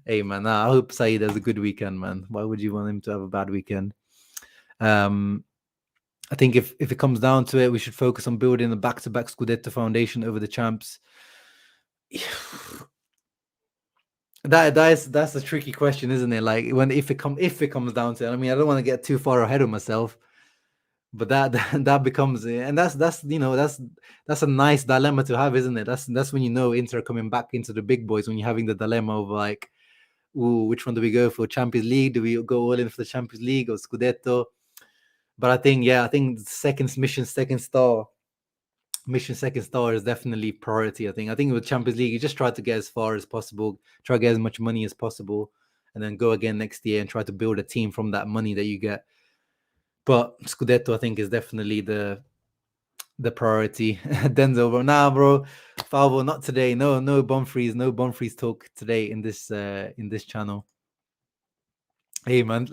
Speaker 1: Hey, man, I hope Saeed has a good weekend, man. Why would you want him to have a bad weekend? I think if it comes down to it, we should focus on building a back-to-back Scudetto foundation over the champs. That's a tricky question, isn't it? Like when if it comes down to it, I mean, I don't want to get too far ahead of myself, but that becomes it, and that's that's a nice dilemma to have, isn't it? That's when Inter are coming back into the big boys, when you're having the dilemma of like, ooh, which one do we go for? Champions League? Do we go all in for the Champions League or Scudetto? But I think mission second star is definitely priority. I think with Champions League, you just try to get as far as possible, try to get as much money as possible, and then go again next year and try to build a team from that money that you get. But Scudetto, I think, is definitely the priority. Denzel, bro, nah, bro, Falvo, not today. No Bonfries talk today in this channel. Hey man,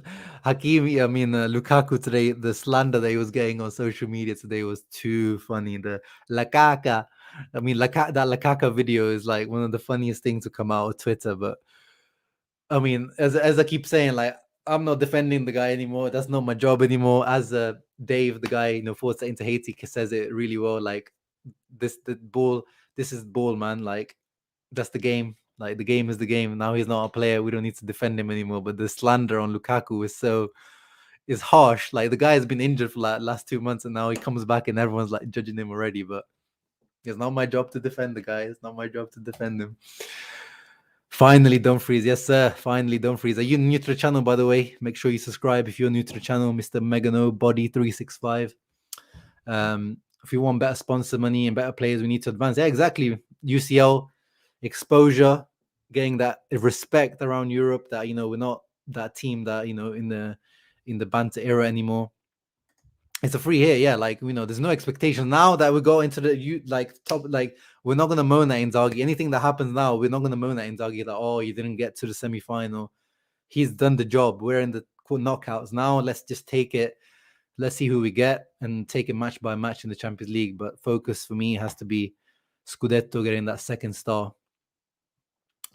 Speaker 1: Hakimi, I mean Lukaku today, the slander that he was getting on social media today was too funny. The Lakaka, I mean that Lakaka video is like one of the funniest things to come out of Twitter. But I mean, as I keep saying, like I'm not defending the guy anymore. That's not my job anymore. As Dave, the guy, forced into Haiti, says it really well. Like this is ball, man. Like that's the game. Like the game is the game. Now he's not a player. We don't need to defend him anymore. But the slander on Lukaku is harsh. Like the guy has been injured for like last 2 months, and now he comes back, and everyone's like judging him already. But it's not my job to defend the guy. It's not my job to defend him. Finally, Dumfries. Yes, sir. Finally, Dumfries. Are you new to the channel, by the way? Make sure you subscribe if you're new to the channel, Mr. Megano Body 365. If you want better sponsor money and better players, we need to advance. Yeah, exactly. UCL exposure, getting that respect around Europe. That we're not that team that in the banter era anymore. It's a free hit, yeah. Like there's no expectation now that we go into the top. Like we're not gonna moan at Inzaghi. Anything that happens now, we're not gonna moan at Inzaghi that you didn't get to the semi-final. He's done the job. We're in the knockouts now. Let's just take it. Let's see who we get and take it match by match in the Champions League. But focus for me has to be Scudetto, getting that second star.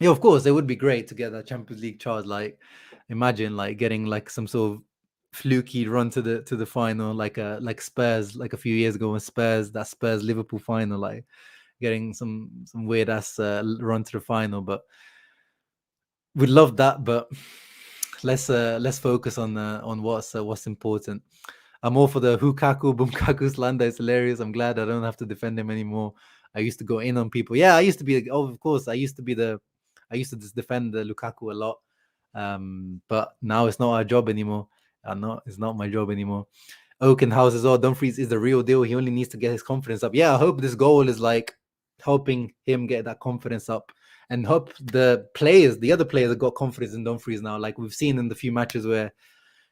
Speaker 1: Yeah, of course, it would be great to get that Champions League charge. Like, imagine like getting like some sort of fluky run to the final, like Spurs, like a few years ago when Spurs Liverpool final, like getting some weird ass run to the final. But we'd love that. But let's focus on what's important. I'm all for the Hukaku Bumkaku slander. It's hilarious. I'm glad I don't have to defend him anymore. I used to go in on people. Yeah, I used to be. Oh, of course, I used to just defend the Lukaku a lot. But now it's not our job anymore. It's not my job anymore. Oakenhouse as well. Dumfries is the real deal. He only needs to get his confidence up. Yeah, I hope this goal is like helping him get that confidence up, and hope the other players have got confidence in Dumfries now. Like we've seen in the few matches where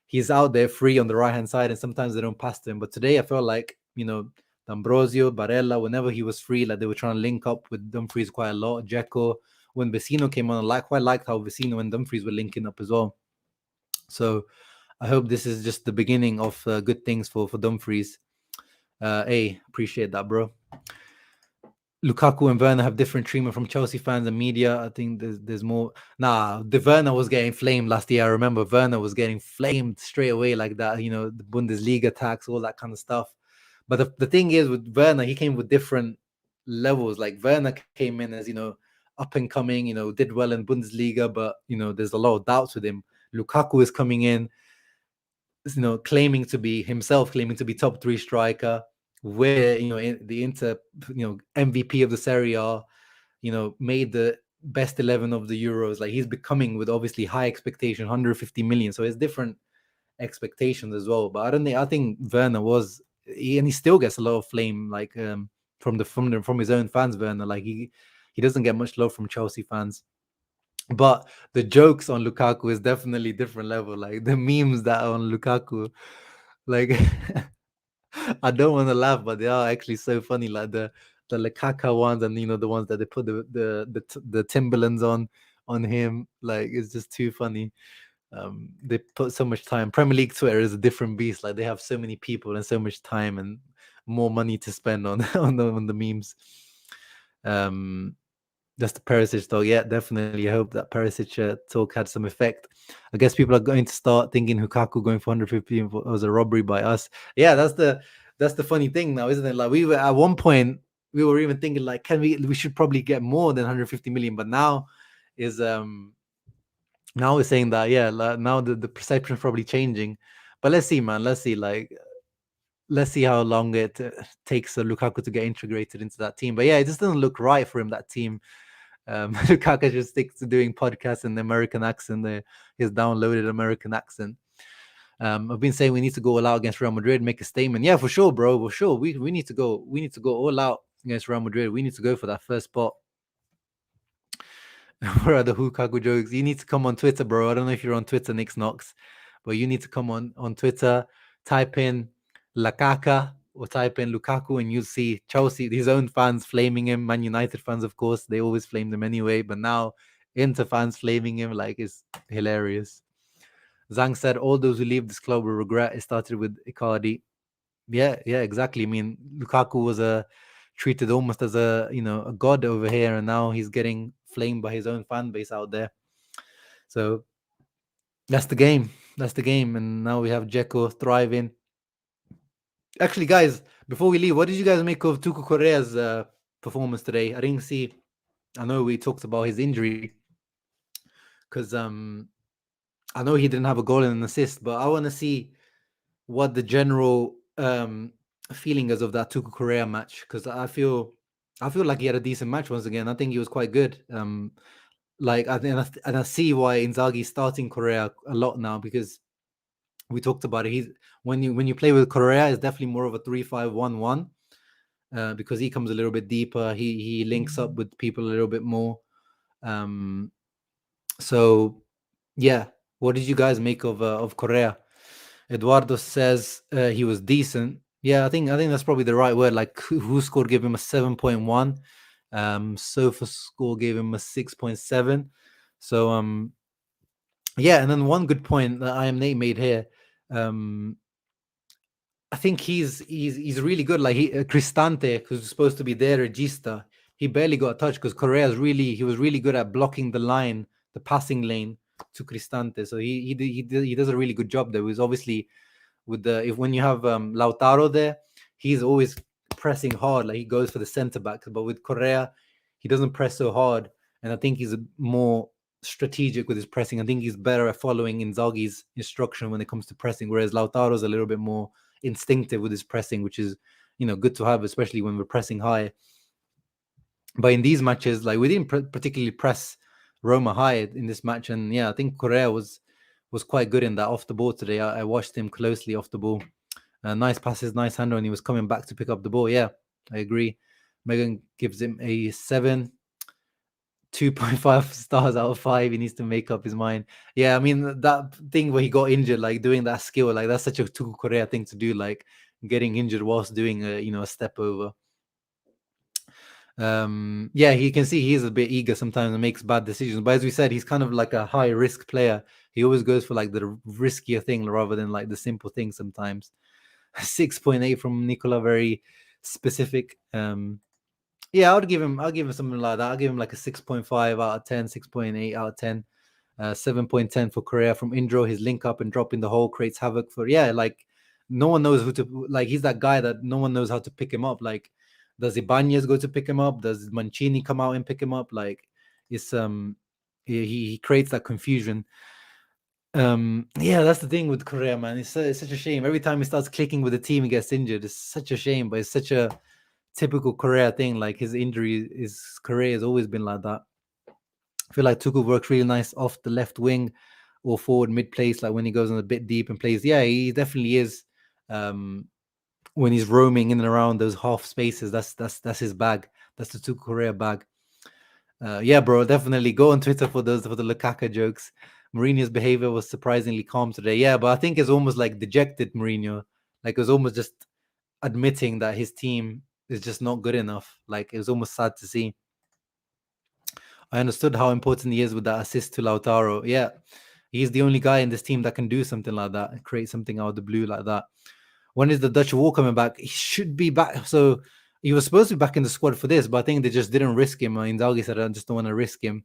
Speaker 1: he's out there free on the right hand side, and sometimes they don't pass to him. But today I felt like D'Ambrosio, Barella, whenever he was free, like they were trying to link up with Dumfries quite a lot. Dzeko, when Vecino came on, I quite liked how Vecino and Dumfries were linking up as well. So I hope this is just the beginning of good things for Dumfries. Hey, appreciate that, bro. Lukaku and Werner have different treatment from Chelsea fans and media. I think there's more. Nah, the Werner was getting flamed last year. I remember Werner was getting flamed straight away like that. The Bundesliga tax, all that kind of stuff. But the thing is with Werner, he came with different levels. Like Werner came in as up and coming, did well in Bundesliga, but there's a lot of doubts with him. Lukaku is coming in, claiming to be top 3 striker, where the Inter, MVP of the Serie A, made the best 11 of the Euros. Like he's becoming with obviously high expectation, 150 million. So it's different expectations as well. But I think Werner and he still gets a lot of flame, like from his own fans. Werner, like he doesn't get much love from Chelsea fans. But the jokes on Lukaku is definitely different level. Like the memes that are on Lukaku, like I don't want to laugh, but they are actually so funny. Like the Lukaku ones, and the ones that they put the Timberlands on him. Like it's just too funny. They put so much time. Premier League Twitter is a different beast. Like they have so many people and so much time and more money to spend on on the memes. That's the Perisic talk. Yeah, definitely. I hope that Perisic talk had some effect. I guess people are going to start thinking Lukaku going for 150 was a robbery by us. Yeah, that's the funny thing now, isn't it? Like we were at one point we were even thinking like, can we should probably get more than 150 million, but is now we're saying that yeah, like, now the perception is probably changing. But let's see, man. Let's see how long it takes Lukaku to get integrated into that team. But yeah, it just doesn't look right for him, that team. Lukaku just sticks to doing podcasts in the American accent, his downloaded American accent. I've been saying we need to go all out against Real Madrid, make a statement. Yeah, for sure, bro. For sure. We need to go. We need to go all out against Real Madrid. We need to go for that first spot. Where are the Lukaku jokes? You need to come on Twitter, bro. I don't know if you're on Twitter, Nick Knox, but you need to come on Twitter, type in Lakaka or type in Lukaku, and you'll see Chelsea, his own fans flaming him. Man United fans, of course, they always flame him anyway, but now Inter fans flaming him, like, it's hilarious. Zhang said, all those who leave this club will regret. It started with Icardi. Yeah, exactly. I mean, Lukaku was treated almost as a god over here, and now he's getting flamed by his own fan base out there. So that's the game. And now we have Dzeko thriving. Actually, guys, before we leave, what did you guys make of Tuku Correa's performance today? I didn't see. I know we talked about his injury because I know he didn't have a goal and an assist, but I want to see what the general feeling is of that Tuku Correa match, because I feel like he had a decent match once again. I think he was quite good. Like I see why Inzaghi's starting Correa a lot now, because we talked about it. He's when you play with Correa, it's definitely more of a 3-5-1-1 because he comes a little bit deeper. He links up with people a little bit more. So yeah, what did you guys make of Correa? Eduardo says he was decent. Yeah, I think that's probably the right word. Like, who scored gave him a 7.1. Sofa score gave him a 6.7. So yeah, and then one good point that I am Nate made here. I think he's really good. Like Cristante, who's supposed to be their regista, he barely got a touch because he was really good at blocking the line, the passing lane to Cristante. So he does a really good job there. It was obviously with when you have Lautaro there, he's always pressing hard, like he goes for the center back. But with Correa, he doesn't press so hard, and I think he's more strategic with his pressing. I think he's better at following Inzaghi's instruction when it comes to pressing, whereas Lautaro's a little bit more instinctive with his pressing, which is good to have, especially when we're pressing high. But in these matches, like, we didn't particularly press Roma high in this match, and yeah, I think Correa was quite good in that off the ball today. I watched him closely off the ball. Nice passes, nice handle, and he was coming back to pick up the ball. Yeah, I agree. Megan gives him a 7. 2.5 stars out of 5. He needs to make up his mind. Yeah, I mean, that thing where he got injured, like doing that skill, like that's such a Tuku Correa thing to do, like getting injured whilst doing a step over. Yeah, you can see he is a bit eager sometimes and makes bad decisions. But as we said, he's kind of like a high risk player. He always goes for like the riskier thing rather than like the simple thing sometimes. 6.8 from Nicola, very specific. Yeah, I'll give him something like that. I'll give him like a 6.5 out of 10, 6.8 out of 10. 7.10 for Correa from Indro. His link up and drop in the hole creates havoc for, like, no one knows who to, like, he's that guy that no one knows how to pick him up. Like, does Ibanez go to pick him up? Does Mancini come out and pick him up? Like, it's he creates that confusion. Yeah, that's the thing with Correa, man. It's such a shame. Every time he starts clicking with the team, he gets injured. It's such a shame, but it's such a typical Correa thing. Like, his career has always been like that. I feel like Tuchel works really nice off the left wing or forward mid place, like when he goes on a bit deep and plays. Yeah, he definitely is. When he's roaming in and around those half spaces, that's his bag. That's the Tuchel Correa bag. Yeah, bro, definitely go on Twitter for the Lukaku jokes. Mourinho's behavior was surprisingly calm today. Yeah, but I think it's almost like dejected Mourinho. Like, it was almost just admitting that his team is just not good enough. Like, it was almost sad to see. I understood how important he is with that assist to Lautaro. Yeah, he's the only guy in this team that can do something like that and create something out of the blue like that. When is the Dutch War coming back? He should be back. So he was supposed to be back in the squad for this, but I think they just didn't risk him. Inzaghi said, I just don't want to risk him.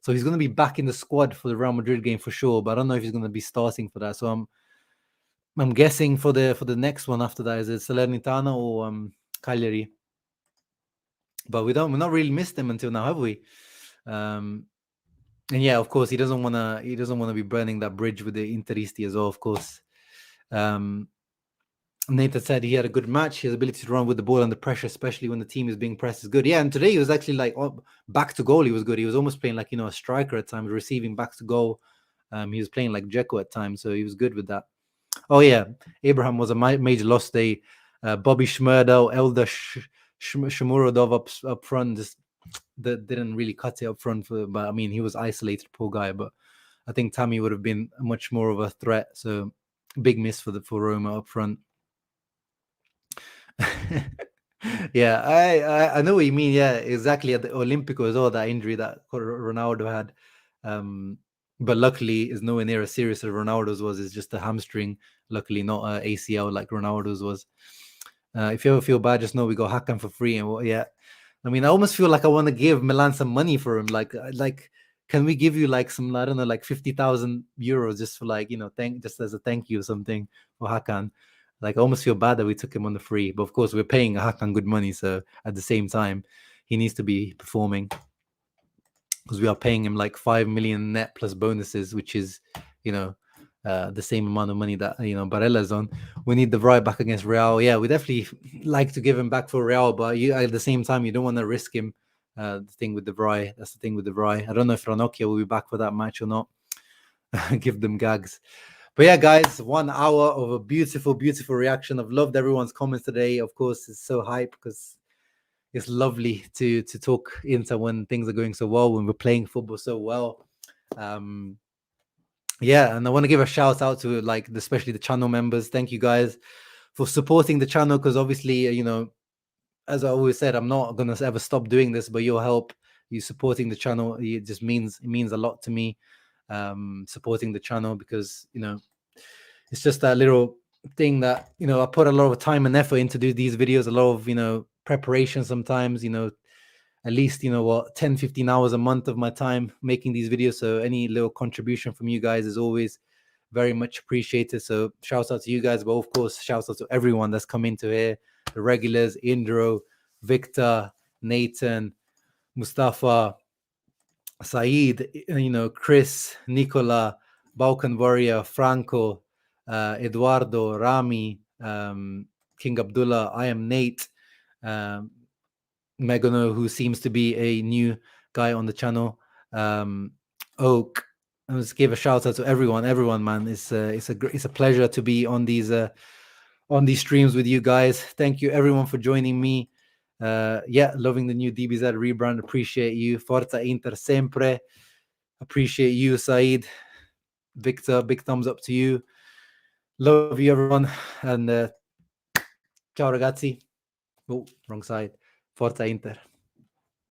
Speaker 1: So he's going to be back in the squad for the Real Madrid game for sure, but I don't know if he's going to be starting for that. So I'm guessing for the next one after that, is it Salernitana or Cagliari? But we're not really missed them until now, have we? And yeah, of course, he doesn't want to be burning that bridge with the Interisti as well, of course. Nathan said he had a good match. His ability to run with the ball under pressure, especially when the team is being pressed, is good. Yeah, and today he was actually like back to goal. He was good. He was almost playing like, a striker at times, receiving back to goal. He was playing like Dzeko at times, so he was good with that. Oh yeah, Abraham was a major loss day. Bobby Schmerdel, Elder Shmurodov up front, just that didn't really cut it up front but I mean, he was isolated, poor guy. But I think Tammy would have been much more of a threat. So big miss for Roma up front. Yeah, I know what you mean. Yeah, exactly. At the Olympico as well, that injury that Ronaldo had. But luckily, is nowhere near as serious as Ronaldo's was. It's just a hamstring. Luckily, not ACL like Ronaldo's was. If you ever feel bad, just know we got Hakan for free. And yeah, I mean, I almost feel like I want to give Milan some money for him. Like, can we give you like some, I don't know, like 50,000 euros just for like, just as a thank you or something for Hakan? Like, I almost feel bad that we took him on the free. But of course, we're paying Hakan good money. So at the same time, he needs to be performing, because we are paying him like 5 million net plus bonuses, which is, the same amount of money that, Barella's on. We need the Vrij back against Real. Yeah, we definitely like to give him back for Real, but at the same time, you don't want to risk him. The thing with the Vrij. That's the thing with the Vrij. I don't know if Ranocchia will be back for that match or not. Give them gags. But yeah, guys, 1 hour of a beautiful, beautiful reaction. I've loved everyone's comments today. Of course, it's so hype because it's lovely to talk Inter when things are going so well, when we're playing football so well. Yeah, and I want to give a shout out to especially the channel members. Thank you guys for supporting the channel, because obviously, as I always said, I'm not gonna ever stop doing this, but your help, you supporting the channel, it just means a lot to me. Supporting the channel, because it's just that little thing that I put a lot of time and effort into do these videos, a lot of preparation sometimes, at least 10-15 hours a month of my time making these videos. So any little contribution from you guys is always very much appreciated. So shouts out to you guys, but of course shouts out to everyone that's come into here, the regulars: Indro, Victor, Nathan, Mustafa, Saeed, Chris, Nicola, Balkan Warrior, Franco, Eduardo, Rami, King Abdullah, I am Nate, Megano, who seems to be a new guy on the channel, Oak. I just give a shout out to everyone, man. It's a pleasure to be on these streams with you guys. Thank you everyone for joining me. Loving the new DBZ rebrand. Appreciate you. Forza Inter sempre. Appreciate you, Saeed. Victor, big thumbs up to you. Love you, everyone. And ciao ragazzi. Oh, wrong side. Forza Inter.